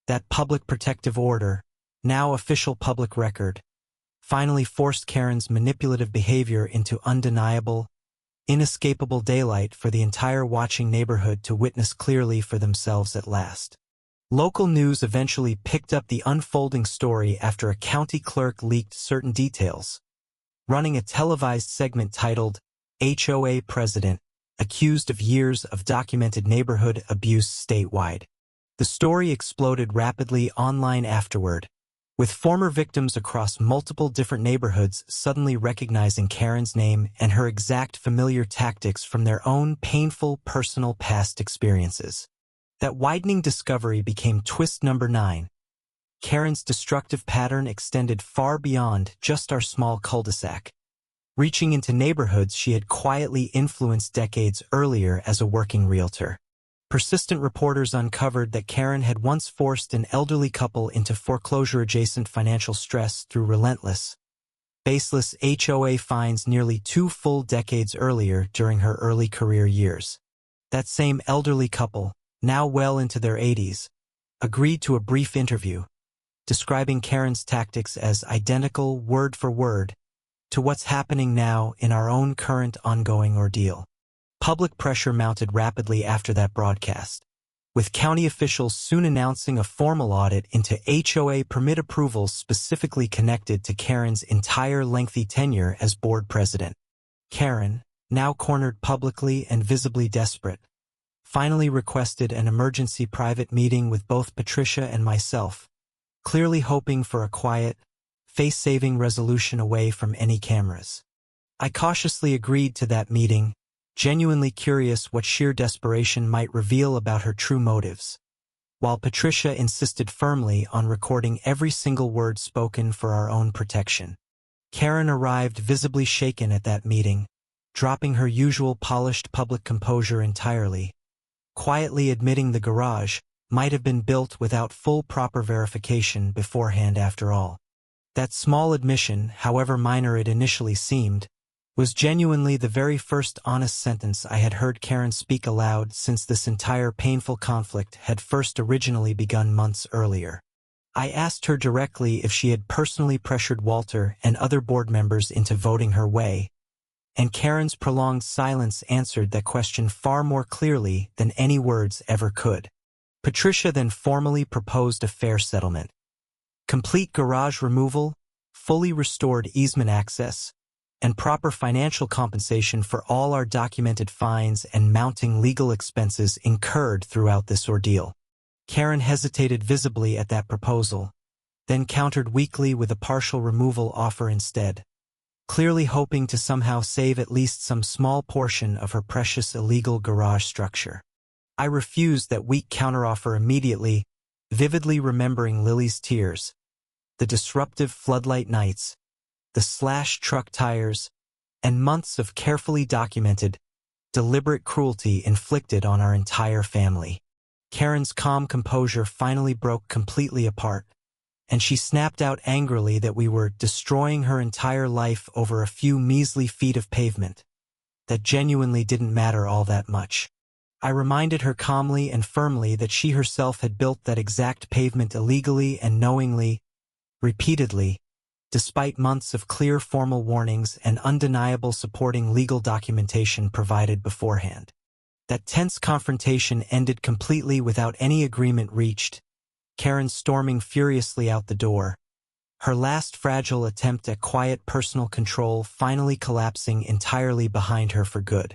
That public protective order, now official public record, finally forced Karen's manipulative behavior into undeniable, inescapable daylight for the entire watching neighborhood to witness clearly for themselves at last. Local news eventually picked up the unfolding story after a county clerk leaked certain details, running a televised segment titled, HOA President, Accused of Years of Documented Neighborhood Abuse Statewide. The story exploded rapidly online afterward, with former victims across multiple different neighborhoods suddenly recognizing Karen's name and her exact familiar tactics from their own painful personal past experiences. That widening discovery became twist number 9. Karen's destructive pattern extended far beyond just our small cul-de-sac, reaching into neighborhoods she had quietly influenced decades earlier as a working realtor. Persistent reporters uncovered that Karen had once forced an elderly couple into foreclosure-adjacent financial stress through relentless, baseless HOA fines nearly 2 full decades earlier during her early career years. That same elderly couple, now well into their 80s, agreed to a brief interview, describing Karen's tactics as identical, word for word, to what's happening now in our own current ongoing ordeal. Public pressure mounted rapidly after that broadcast, with county officials soon announcing a formal audit into HOA permit approvals specifically connected to Karen's entire lengthy tenure as board president. Karen, now cornered publicly and visibly desperate, finally requested an emergency private meeting with both Patricia and myself, clearly hoping for a quiet, face-saving resolution away from any cameras. I cautiously agreed to that meeting, genuinely curious what sheer desperation might reveal about her true motives, while Patricia insisted firmly on recording every single word spoken for our own protection. Karen arrived visibly shaken at that meeting, dropping her usual polished public composure entirely, quietly admitting the garage might have been built without full proper verification beforehand after all. That small admission, however minor it initially seemed, was genuinely the very first honest sentence I had heard Karen speak aloud since this entire painful conflict had first originally begun months earlier. I asked her directly if she had personally pressured Walter and other board members into voting her way, and Karen's prolonged silence answered that question far more clearly than any words ever could. Patricia then formally proposed a fair settlement. Complete garage removal, fully restored easement access, and proper financial compensation for all our documented fines and mounting legal expenses incurred throughout this ordeal. Karen hesitated visibly at that proposal, then countered weakly with a partial removal offer instead, clearly hoping to somehow save at least some small portion of her precious illegal garage structure. I refused that weak counteroffer immediately, vividly remembering Lily's tears, the disruptive floodlight nights, the slashed truck tires, and months of carefully documented, deliberate cruelty inflicted on our entire family. Karen's calm composure finally broke completely apart, and she snapped out angrily that we were destroying her entire life over a few measly feet of pavement that genuinely didn't matter all that much. I reminded her calmly and firmly that she herself had built that exact pavement illegally and knowingly, repeatedly, despite months of clear formal warnings and undeniable supporting legal documentation provided beforehand. That tense confrontation ended completely without any agreement reached, Karen storming furiously out the door, her last fragile attempt at quiet personal control finally collapsing entirely behind her for good.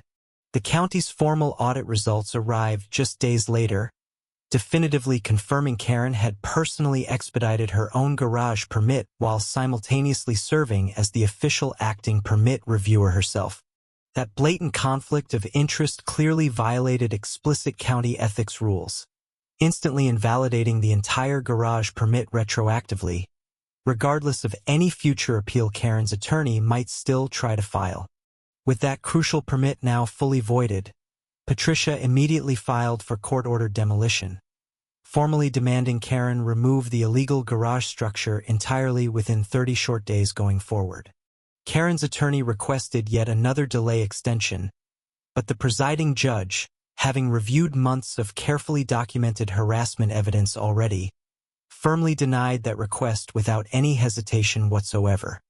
The county's formal audit results arrived just days later, definitively confirming Karen had personally expedited her own garage permit while simultaneously serving as the official acting permit reviewer herself. That blatant conflict of interest clearly violated explicit county ethics rules, instantly invalidating the entire garage permit retroactively, regardless of any future appeal Karen's attorney might still try to file. With that crucial permit now fully voided, Patricia immediately filed for court-ordered demolition, formally demanding Karen remove the illegal garage structure entirely within 30 short days going forward. Karen's attorney requested yet another delay extension, but the presiding judge, having reviewed months of carefully documented harassment evidence already, firmly denied that request without any hesitation whatsoever.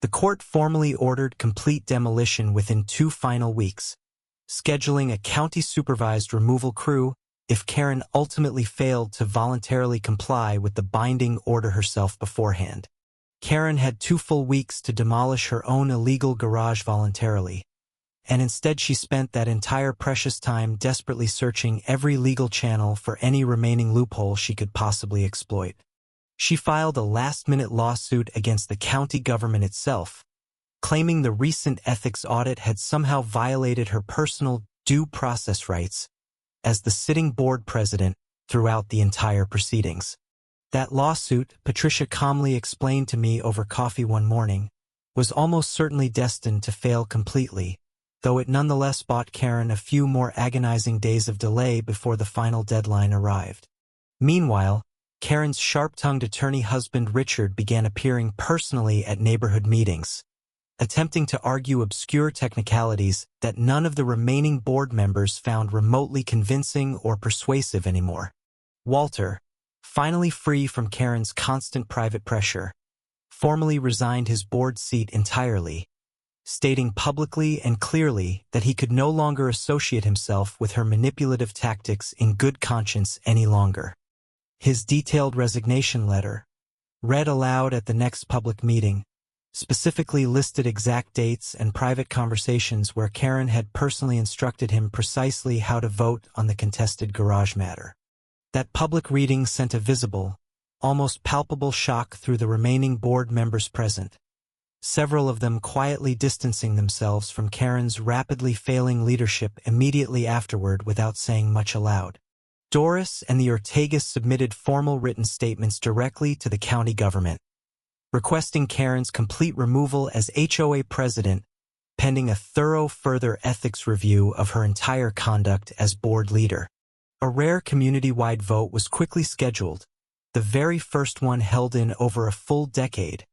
The court formally ordered complete demolition within 2 final weeks, scheduling a county-supervised removal crew if Karen ultimately failed to voluntarily comply with the binding order herself beforehand. Karen had 2 full weeks to demolish her own illegal garage voluntarily, and instead she spent that entire precious time desperately searching every legal channel for any remaining loophole she could possibly exploit. She filed a last-minute lawsuit against the county government itself, claiming the recent ethics audit had somehow violated her personal due process rights as the sitting board president throughout the entire proceedings. That lawsuit, Patricia calmly explained to me over coffee one morning, was almost certainly destined to fail completely, though it nonetheless bought Karen a few more agonizing days of delay before the final deadline arrived. Meanwhile, Karen's sharp-tongued attorney husband Richard began appearing personally at neighborhood meetings, attempting to argue obscure technicalities that none of the remaining board members found remotely convincing or persuasive anymore. Walter, finally free from Karen's constant private pressure, formally resigned his board seat entirely, stating publicly and clearly that he could no longer associate himself with her manipulative tactics in good conscience any longer. His detailed resignation letter, read aloud at the next public meeting, specifically listed exact dates and private conversations where Karen had personally instructed him precisely how to vote on the contested garage matter. That public reading sent a visible, almost palpable shock through the remaining board members present, several of them quietly distancing themselves from Karen's rapidly failing leadership immediately afterward without saying much aloud. Doris and the Ortegas submitted formal written statements directly to the county government, requesting Karen's complete removal as HOA president, pending a thorough further ethics review of her entire conduct as board leader. A rare community-wide vote was quickly scheduled, the very first one held in over a full decade,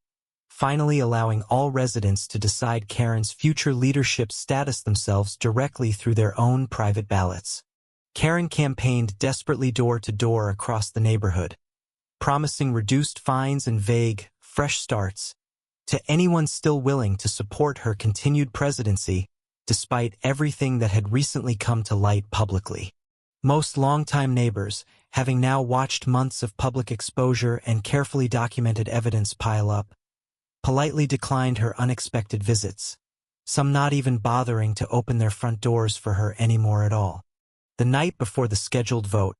finally allowing all residents to decide Karen's future leadership status themselves directly through their own private ballots. Karen campaigned desperately door to door across the neighborhood, promising reduced fines and vague, fresh starts to anyone still willing to support her continued presidency, despite everything that had recently come to light publicly. Most longtime neighbors, having now watched months of public exposure and carefully documented evidence pile up, politely declined her unexpected visits, some not even bothering to open their front doors for her anymore at all. The night before the scheduled vote,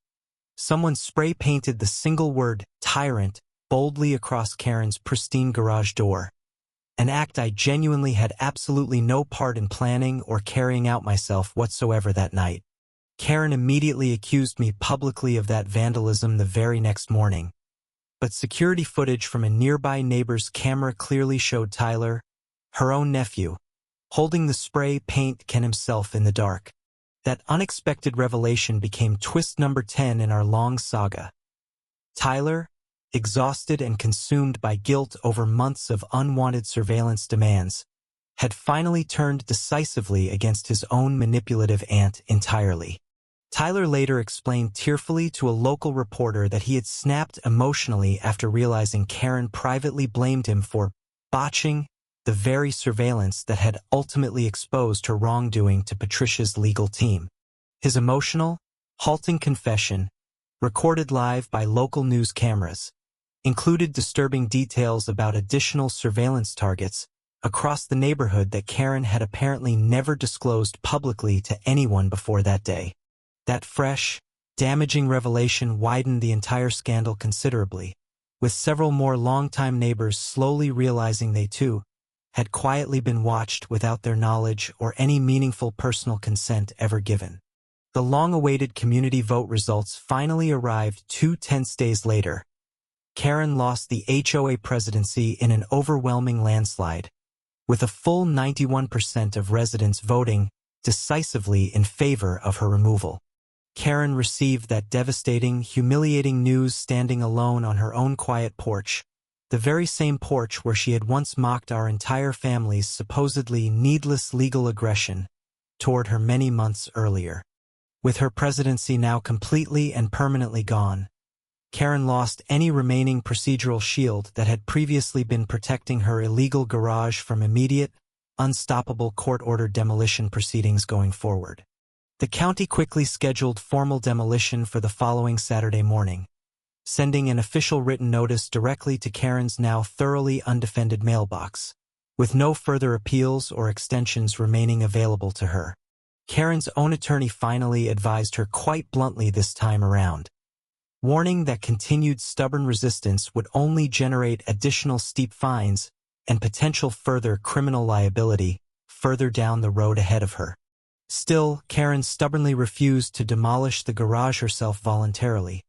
someone spray-painted the single word, tyrant, boldly across Karen's pristine garage door, an act I genuinely had absolutely no part in planning or carrying out myself whatsoever that night. Karen immediately accused me publicly of that vandalism the very next morning. But security footage from a nearby neighbor's camera clearly showed Tyler, her own nephew, holding the spray paint can himself in the dark. That unexpected revelation became twist number 10 in our long saga. Tyler, exhausted and consumed by guilt over months of unwanted surveillance demands, had finally turned decisively against his own manipulative aunt entirely. Tyler later explained tearfully to a local reporter that he had snapped emotionally after realizing Karen privately blamed him for botching the very surveillance that had ultimately exposed her wrongdoing to Patricia's legal team. His emotional, halting confession, recorded live by local news cameras, included disturbing details about additional surveillance targets across the neighborhood that Karen had apparently never disclosed publicly to anyone before that day. That fresh, damaging revelation widened the entire scandal considerably, with several more longtime neighbors slowly realizing they too had quietly been watched without their knowledge or any meaningful personal consent ever given. The long-awaited community vote results finally arrived 2 tense days later. Karen lost the HOA presidency in an overwhelming landslide, with a full 91% of residents voting decisively in favor of her removal. Karen received that devastating, humiliating news standing alone on her own quiet porch, the very same porch where she had once mocked our entire family's supposedly needless legal aggression toward her many months earlier. With her presidency now completely and permanently gone, Karen lost any remaining procedural shield that had previously been protecting her illegal garage from immediate, unstoppable court-ordered demolition proceedings going forward. The county quickly scheduled formal demolition for the following Saturday morning, sending an official written notice directly to Karen's now thoroughly undefended mailbox, with no further appeals or extensions remaining available to her. Karen's own attorney finally advised her quite bluntly this time around, warning that continued stubborn resistance would only generate additional steep fines and potential further criminal liability further down the road ahead of her. Still, Karen stubbornly refused to demolish the garage herself voluntarily,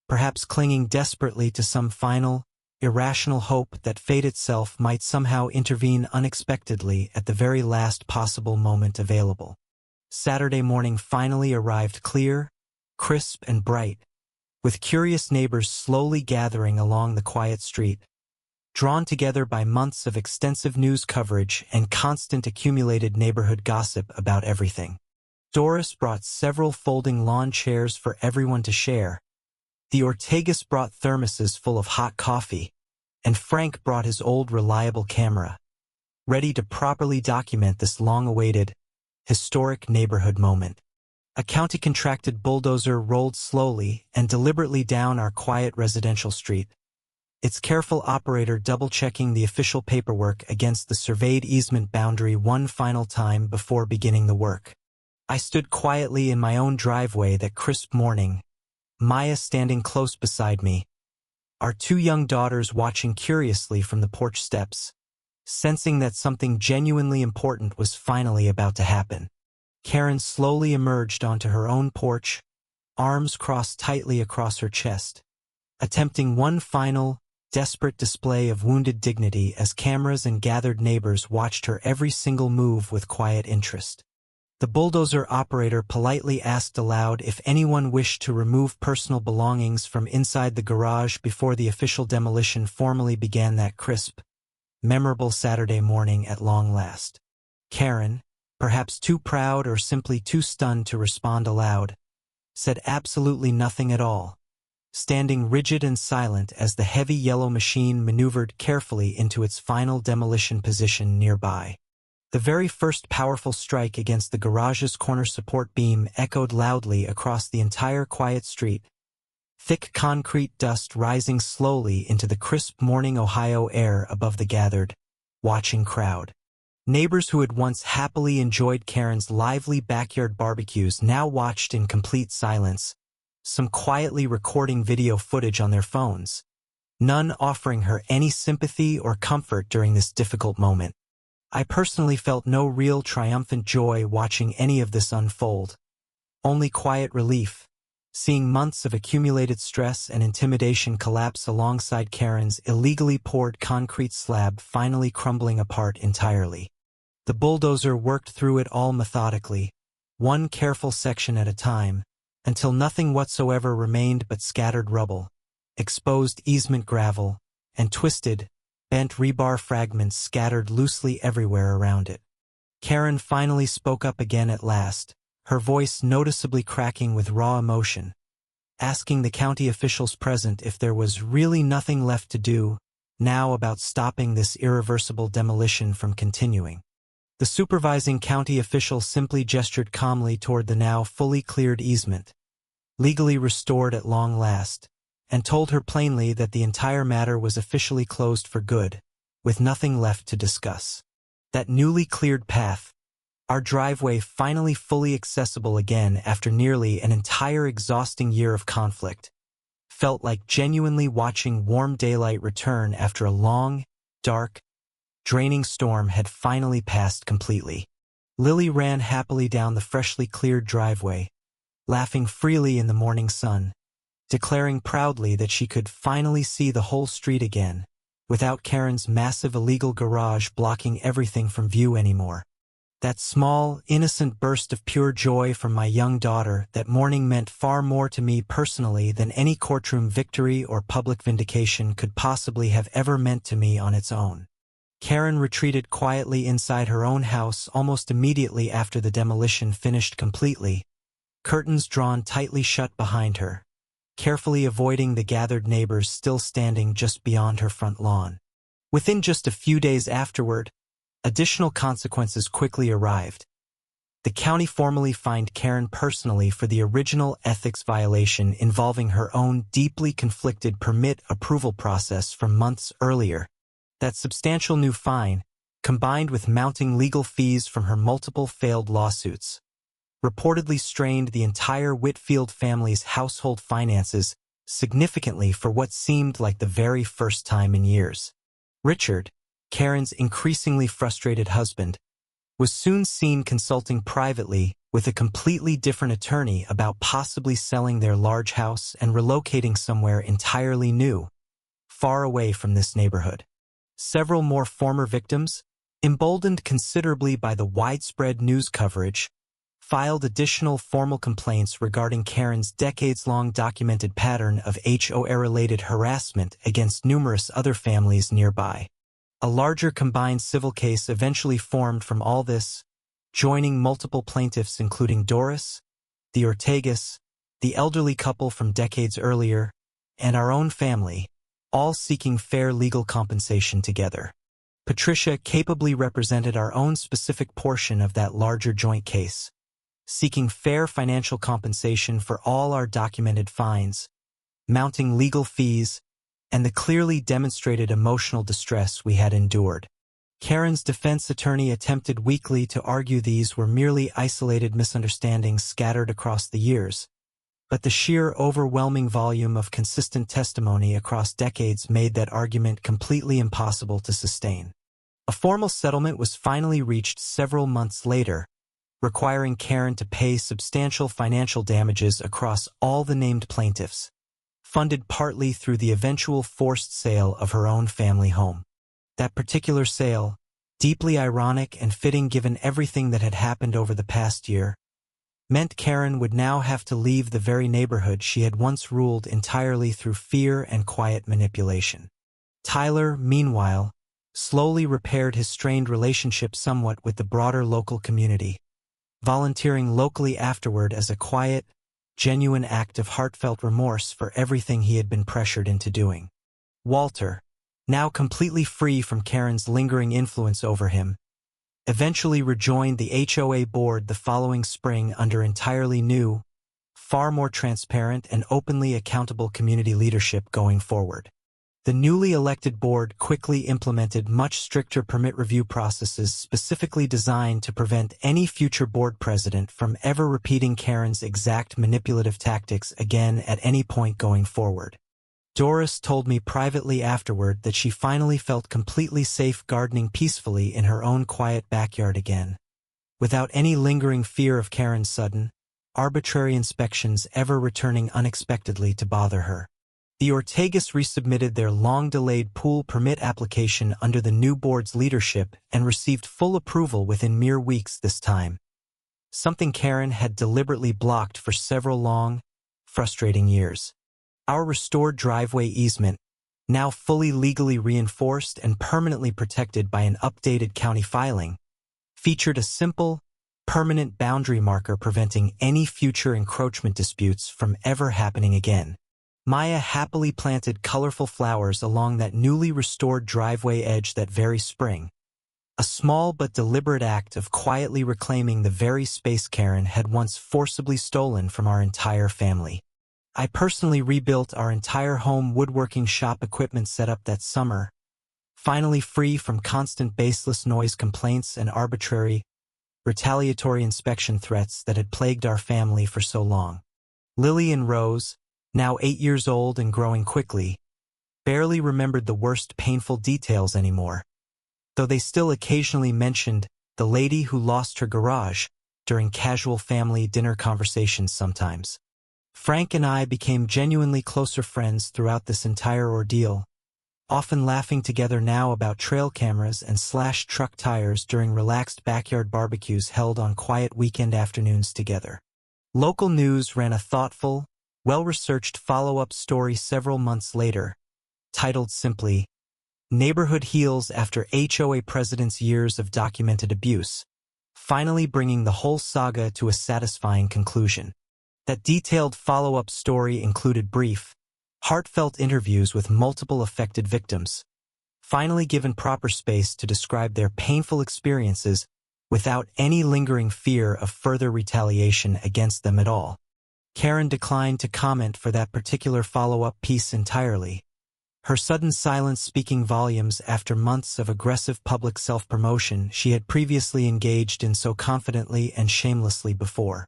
perhaps clinging desperately to some final, irrational hope that fate itself might somehow intervene unexpectedly at the very last possible moment available. Saturday morning finally arrived clear, crisp, and bright, with curious neighbors slowly gathering along the quiet street, drawn together by months of extensive news coverage and constant accumulated neighborhood gossip about everything. Doris brought several folding lawn chairs for everyone to share. The Ortegas brought thermoses full of hot coffee, and Frank brought his old reliable camera, ready to properly document this long-awaited, historic neighborhood moment. A county-contracted bulldozer rolled slowly and deliberately down our quiet residential street, its careful operator double-checking the official paperwork against the surveyed easement boundary one final time before beginning the work. I stood quietly in my own driveway that crisp morning, Maya standing close beside me, our 2 young daughters watching curiously from the porch steps, sensing that something genuinely important was finally about to happen. Karen slowly emerged onto her own porch, arms crossed tightly across her chest, attempting one final, desperate display of wounded dignity as cameras and gathered neighbors watched her every single move with quiet interest. The bulldozer operator politely asked aloud if anyone wished to remove personal belongings from inside the garage before the official demolition formally began that crisp, memorable Saturday morning at long last. Karen, perhaps too proud or simply too stunned to respond aloud, said absolutely nothing at all, standing rigid and silent as the heavy yellow machine maneuvered carefully into its final demolition position nearby. The very first powerful strike against the garage's corner support beam echoed loudly across the entire quiet street, thick concrete dust rising slowly into the crisp morning Ohio air above the gathered, watching crowd. Neighbors who had once happily enjoyed Karen's lively backyard barbecues now watched in complete silence, some quietly recording video footage on their phones, none offering her any sympathy or comfort during this difficult moment. I personally felt no real triumphant joy watching any of this unfold, only quiet relief, seeing months of accumulated stress and intimidation collapse alongside Karen's illegally poured concrete slab finally crumbling apart entirely. The bulldozer worked through it all methodically, one careful section at a time, until nothing whatsoever remained but scattered rubble, exposed easement gravel, and twisted, bent rebar fragments scattered loosely everywhere around it. Karen finally spoke up again at last, her voice noticeably cracking with raw emotion, asking the county officials present if there was really nothing left to do now about stopping this irreversible demolition from continuing. The supervising county official simply gestured calmly toward the now fully cleared easement, legally restored at long last, and told her plainly that the entire matter was officially closed for good, with nothing left to discuss. That newly cleared path, our driveway finally fully accessible again after nearly an entire exhausting year of conflict, felt like genuinely watching warm daylight return after a long, dark, draining storm had finally passed completely. Lily ran happily down the freshly cleared driveway, laughing freely in the morning sun, declaring proudly that she could finally see the whole street again, without Karen's massive illegal garage blocking everything from view anymore. That small, innocent burst of pure joy from my young daughter that morning meant far more to me personally than any courtroom victory or public vindication could possibly have ever meant to me on its own. Karen retreated quietly inside her own house almost immediately after the demolition finished completely, curtains drawn tightly shut behind her, carefully avoiding the gathered neighbors still standing just beyond her front lawn. Within just a few days afterward, additional consequences quickly arrived. The county formally fined Karen personally for the original ethics violation involving her own deeply conflicted permit approval process from months earlier. That substantial new fine, combined with mounting legal fees from her multiple failed lawsuits, reportedly strained the entire Whitfield family's household finances significantly for what seemed like the very first time in years. Richard, Karen's increasingly frustrated husband, was soon seen consulting privately with a completely different attorney about possibly selling their large house and relocating somewhere entirely new, far away from this neighborhood. Several more former victims, emboldened considerably by the widespread news coverage, filed additional formal complaints regarding Karen's decades-long documented pattern of HOA-related harassment against numerous other families nearby. A larger combined civil case eventually formed from all this, joining multiple plaintiffs including Doris, the Ortegas, the elderly couple from decades earlier, and our own family, all seeking fair legal compensation together. Patricia capably represented our own specific portion of that larger joint case, seeking fair financial compensation for all our documented fines, mounting legal fees, and the clearly demonstrated emotional distress we had endured. Karen's defense attorney attempted weakly to argue these were merely isolated misunderstandings scattered across the years, but the sheer overwhelming volume of consistent testimony across decades made that argument completely impossible to sustain. A formal settlement was finally reached several months later, requiring Karen to pay substantial financial damages across all the named plaintiffs, funded partly through the eventual forced sale of her own family home. That particular sale, deeply ironic and fitting given everything that had happened over the past year, meant Karen would now have to leave the very neighborhood she had once ruled entirely through fear and quiet manipulation. Tyler, meanwhile, slowly repaired his strained relationship somewhat with the broader local community, volunteering locally afterward as a quiet, genuine act of heartfelt remorse for everything he had been pressured into doing. Walter, now completely free from Karen's lingering influence over him, eventually rejoined the HOA board the following spring under entirely new, far more transparent and openly accountable community leadership going forward. The newly elected board quickly implemented much stricter permit review processes specifically designed to prevent any future board president from ever repeating Karen's exact manipulative tactics again at any point going forward. Doris told me privately afterward that she finally felt completely safe gardening peacefully in her own quiet backyard again, without any lingering fear of Karen's sudden, arbitrary inspections ever returning unexpectedly to bother her. The Ortegas resubmitted their long-delayed pool permit application under the new board's leadership and received full approval within mere weeks this time. Something Karen had deliberately blocked for several long, frustrating years. Our restored driveway easement, now fully legally reinforced and permanently protected by an updated county filing, featured a simple, permanent boundary marker preventing any future encroachment disputes from ever happening again. Maya happily planted colorful flowers along that newly restored driveway edge that very spring. A small but deliberate act of quietly reclaiming the very space Karen had once forcibly stolen from our entire family. I personally rebuilt our entire home woodworking shop equipment setup that summer, finally free from constant baseless noise complaints and arbitrary, retaliatory inspection threats that had plagued our family for so long. Lily and Rose, now 8 years old and growing quickly, barely remembered the worst painful details anymore, though they still occasionally mentioned the lady who lost her garage during casual family dinner conversations sometimes. Frank and I became genuinely closer friends throughout this entire ordeal, often laughing together now about trail cameras and slashed truck tires during relaxed backyard barbecues held on quiet weekend afternoons together. Local news ran a thoughtful, well-researched follow-up story several months later, titled simply, "Neighborhood Heals After HOA President's Years of Documented Abuse," finally bringing the whole saga to a satisfying conclusion. That detailed follow-up story included brief, heartfelt interviews with multiple affected victims, finally given proper space to describe their painful experiences without any lingering fear of further retaliation against them at all. Karen declined to comment for that particular follow-up piece entirely, her sudden silence speaking volumes after months of aggressive public self-promotion she had previously engaged in so confidently and shamelessly before.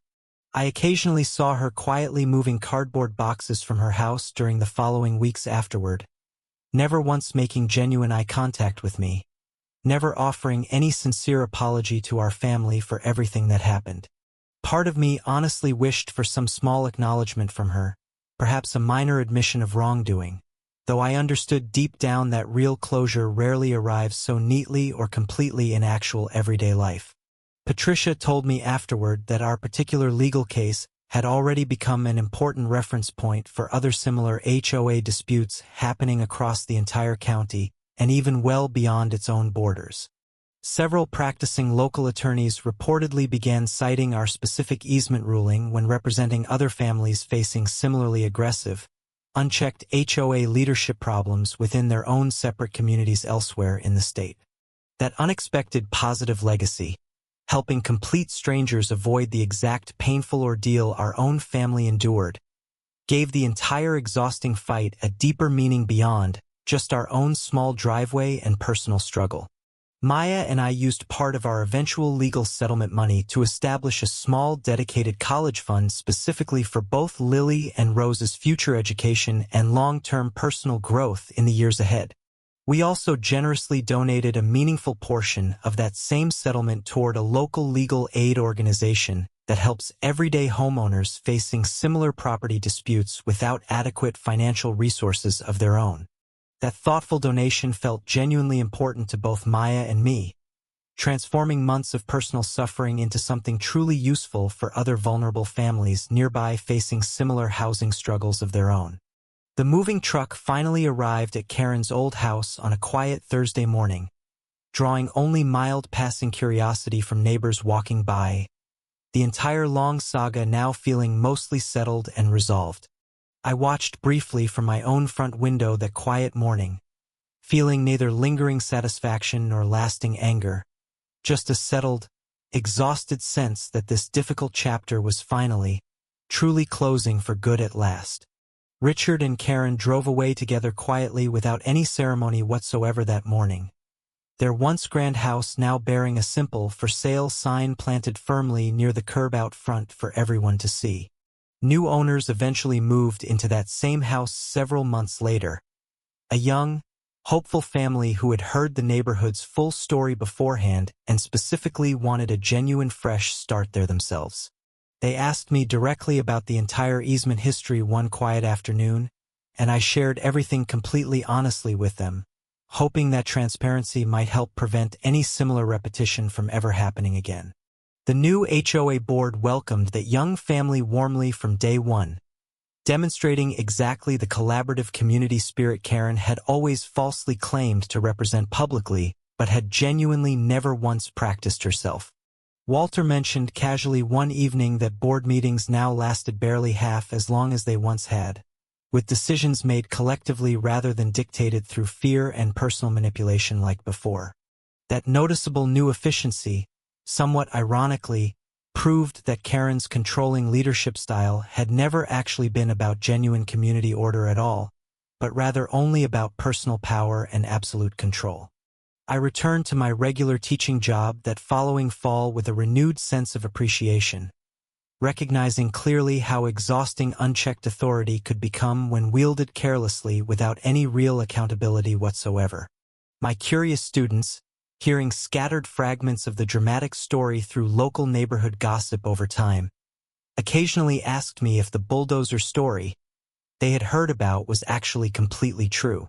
I occasionally saw her quietly moving cardboard boxes from her house during the following weeks afterward, never once making genuine eye contact with me, never offering any sincere apology to our family for everything that happened. Part of me honestly wished for some small acknowledgement from her, perhaps a minor admission of wrongdoing, though I understood deep down that real closure rarely arrives so neatly or completely in actual everyday life. Patricia told me afterward that our particular legal case had already become an important reference point for other similar HOA disputes happening across the entire county and even well beyond its own borders. Several practicing local attorneys reportedly began citing our specific easement ruling when representing other families facing similarly aggressive, unchecked HOA leadership problems within their own separate communities elsewhere in the state. That unexpected positive legacy, helping complete strangers avoid the exact painful ordeal our own family endured, gave the entire exhausting fight a deeper meaning beyond just our own small driveway and personal struggle. Maya and I used part of our eventual legal settlement money to establish a small dedicated college fund specifically for both Lily and Rose's future education and long-term personal growth in the years ahead. We also generously donated a meaningful portion of that same settlement toward a local legal aid organization that helps everyday homeowners facing similar property disputes without adequate financial resources of their own. That thoughtful donation felt genuinely important to both Maya and me, transforming months of personal suffering into something truly useful for other vulnerable families nearby facing similar housing struggles of their own. The moving truck finally arrived at Karen's old house on a quiet Thursday morning, drawing only mild passing curiosity from neighbors walking by, the entire long saga now feeling mostly settled and resolved. I watched briefly from my own front window that quiet morning, feeling neither lingering satisfaction nor lasting anger, just a settled, exhausted sense that this difficult chapter was finally, truly closing for good at last. Richard and Karen drove away together quietly without any ceremony whatsoever that morning, their once grand house now bearing a simple "for sale" sign planted firmly near the curb out front for everyone to see. New owners eventually moved into that same house several months later, a young, hopeful family who had heard the neighborhood's full story beforehand and specifically wanted a genuine fresh start there themselves. They asked me directly about the entire easement history one quiet afternoon, and I shared everything completely honestly with them, hoping that transparency might help prevent any similar repetition from ever happening again. The new HOA board welcomed that young family warmly from day one, demonstrating exactly the collaborative community spirit Karen had always falsely claimed to represent publicly, but had genuinely never once practiced herself. Walter mentioned casually one evening that board meetings now lasted barely half as long as they once had, with decisions made collectively rather than dictated through fear and personal manipulation like before. That noticeable new efficiency, somewhat ironically, proved that Karen's controlling leadership style had never actually been about genuine community order at all, but rather only about personal power and absolute control. I returned to my regular teaching job that following fall with a renewed sense of appreciation, recognizing clearly how exhausting unchecked authority could become when wielded carelessly without any real accountability whatsoever. My curious students, hearing scattered fragments of the dramatic story through local neighborhood gossip over time, occasionally asked me if the Bulldozer story they had heard about was actually completely true.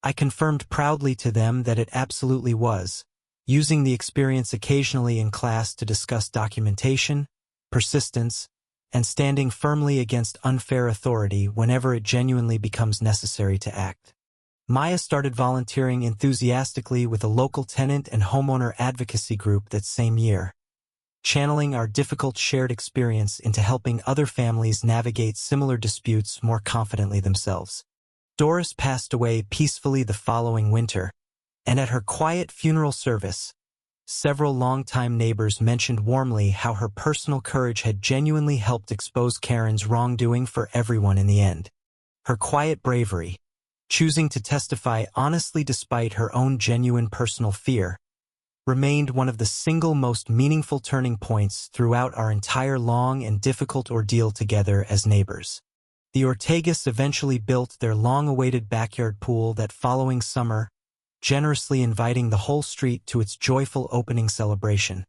I confirmed proudly to them that it absolutely was, using the experience occasionally in class to discuss documentation, persistence, and standing firmly against unfair authority whenever it genuinely becomes necessary to act. Maya started volunteering enthusiastically with a local tenant and homeowner advocacy group that same year, channeling our difficult shared experience into helping other families navigate similar disputes more confidently themselves. Doris passed away peacefully the following winter, and at her quiet funeral service, several longtime neighbors mentioned warmly how her personal courage had genuinely helped expose Karen's wrongdoing for everyone in the end. Her quiet bravery, choosing to testify honestly despite her own genuine personal fear, remained one of the single most meaningful turning points throughout our entire long and difficult ordeal together as neighbors. The Ortegas eventually built their long-awaited backyard pool that following summer, generously inviting the whole street to its joyful opening celebration,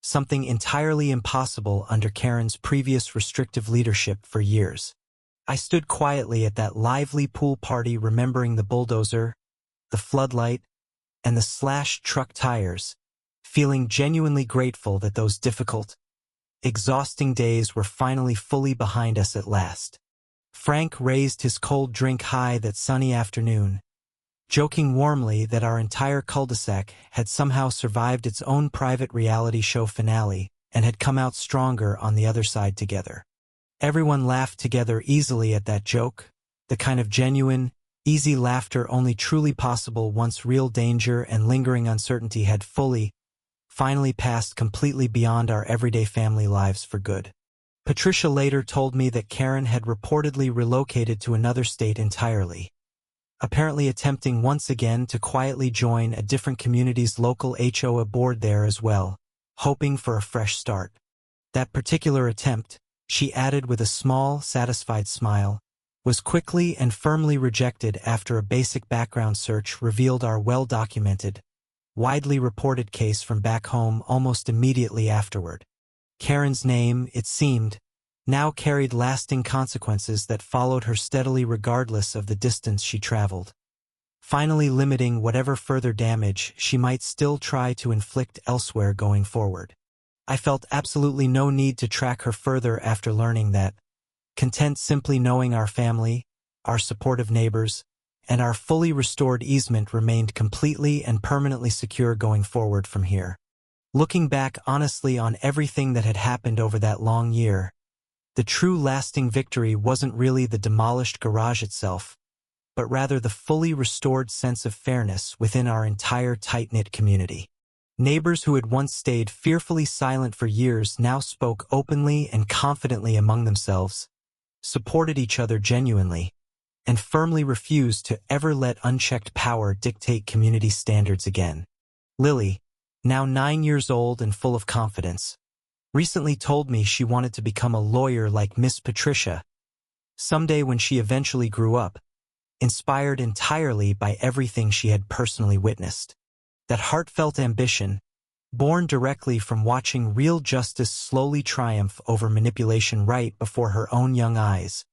something entirely impossible under Karen's previous restrictive leadership for years. I stood quietly at that lively pool party remembering the bulldozer, the floodlight, and the slashed truck tires, feeling genuinely grateful that those difficult, exhausting days were finally fully behind us at last. Frank raised his cold drink high that sunny afternoon, joking warmly that our entire cul-de-sac had somehow survived its own private reality show finale and had come out stronger on the other side together. Everyone laughed together easily at that joke, the kind of genuine, easy laughter only truly possible once real danger and lingering uncertainty had finally passed completely beyond our everyday family lives for good. Patricia later told me that Karen had reportedly relocated to another state entirely, apparently attempting once again to quietly join a different community's local HOA board there as well, hoping for a fresh start. That particular attempt, she added with a small, satisfied smile, was quickly and firmly rejected after a basic background search revealed our well-documented, widely reported case from back home almost immediately afterward. Karen's name, it seemed, now carried lasting consequences that followed her steadily regardless of the distance she traveled, finally limiting whatever further damage she might still try to inflict elsewhere going forward. I felt absolutely no need to track her further after learning that, content simply knowing our family, our supportive neighbors, and our fully restored easement remained completely and permanently secure going forward from here. Looking back honestly on everything that had happened over that long year, the true lasting victory wasn't really the demolished garage itself, but rather the fully restored sense of fairness within our entire tight-knit community. Neighbors who had once stayed fearfully silent for years now spoke openly and confidently among themselves, supported each other genuinely, and firmly refused to ever let unchecked power dictate community standards again. Lily, now 9 years old and full of confidence, recently told me she wanted to become a lawyer like Miss Patricia someday when she eventually grew up, inspired entirely by everything she had personally witnessed. That heartfelt ambition, born directly from watching real justice slowly triumph over manipulation right before her own young eyes,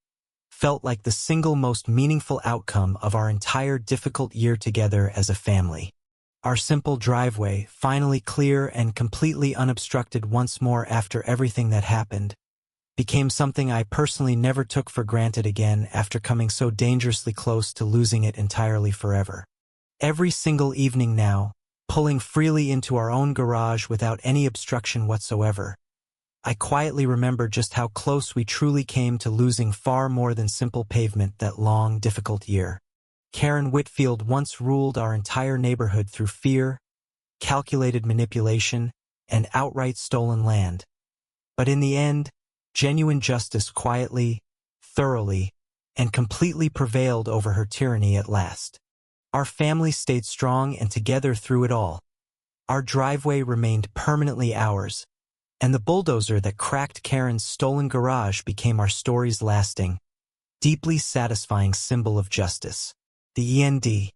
felt like the single most meaningful outcome of our entire difficult year together as a family. Our simple driveway, finally clear and completely unobstructed once more after everything that happened, became something I personally never took for granted again after coming so dangerously close to losing it entirely forever. Every single evening now, pulling freely into our own garage without any obstruction whatsoever, I quietly remember just how close we truly came to losing far more than simple pavement that long, difficult year. Karen Whitfield once ruled our entire neighborhood through fear, calculated manipulation, and outright stolen land. But in the end, genuine justice quietly, thoroughly, and completely prevailed over her tyranny at last. Our family stayed strong and together through it all. Our driveway remained permanently ours, and the bulldozer that cracked Karen's stolen garage became our story's lasting, deeply satisfying symbol of justice. The END.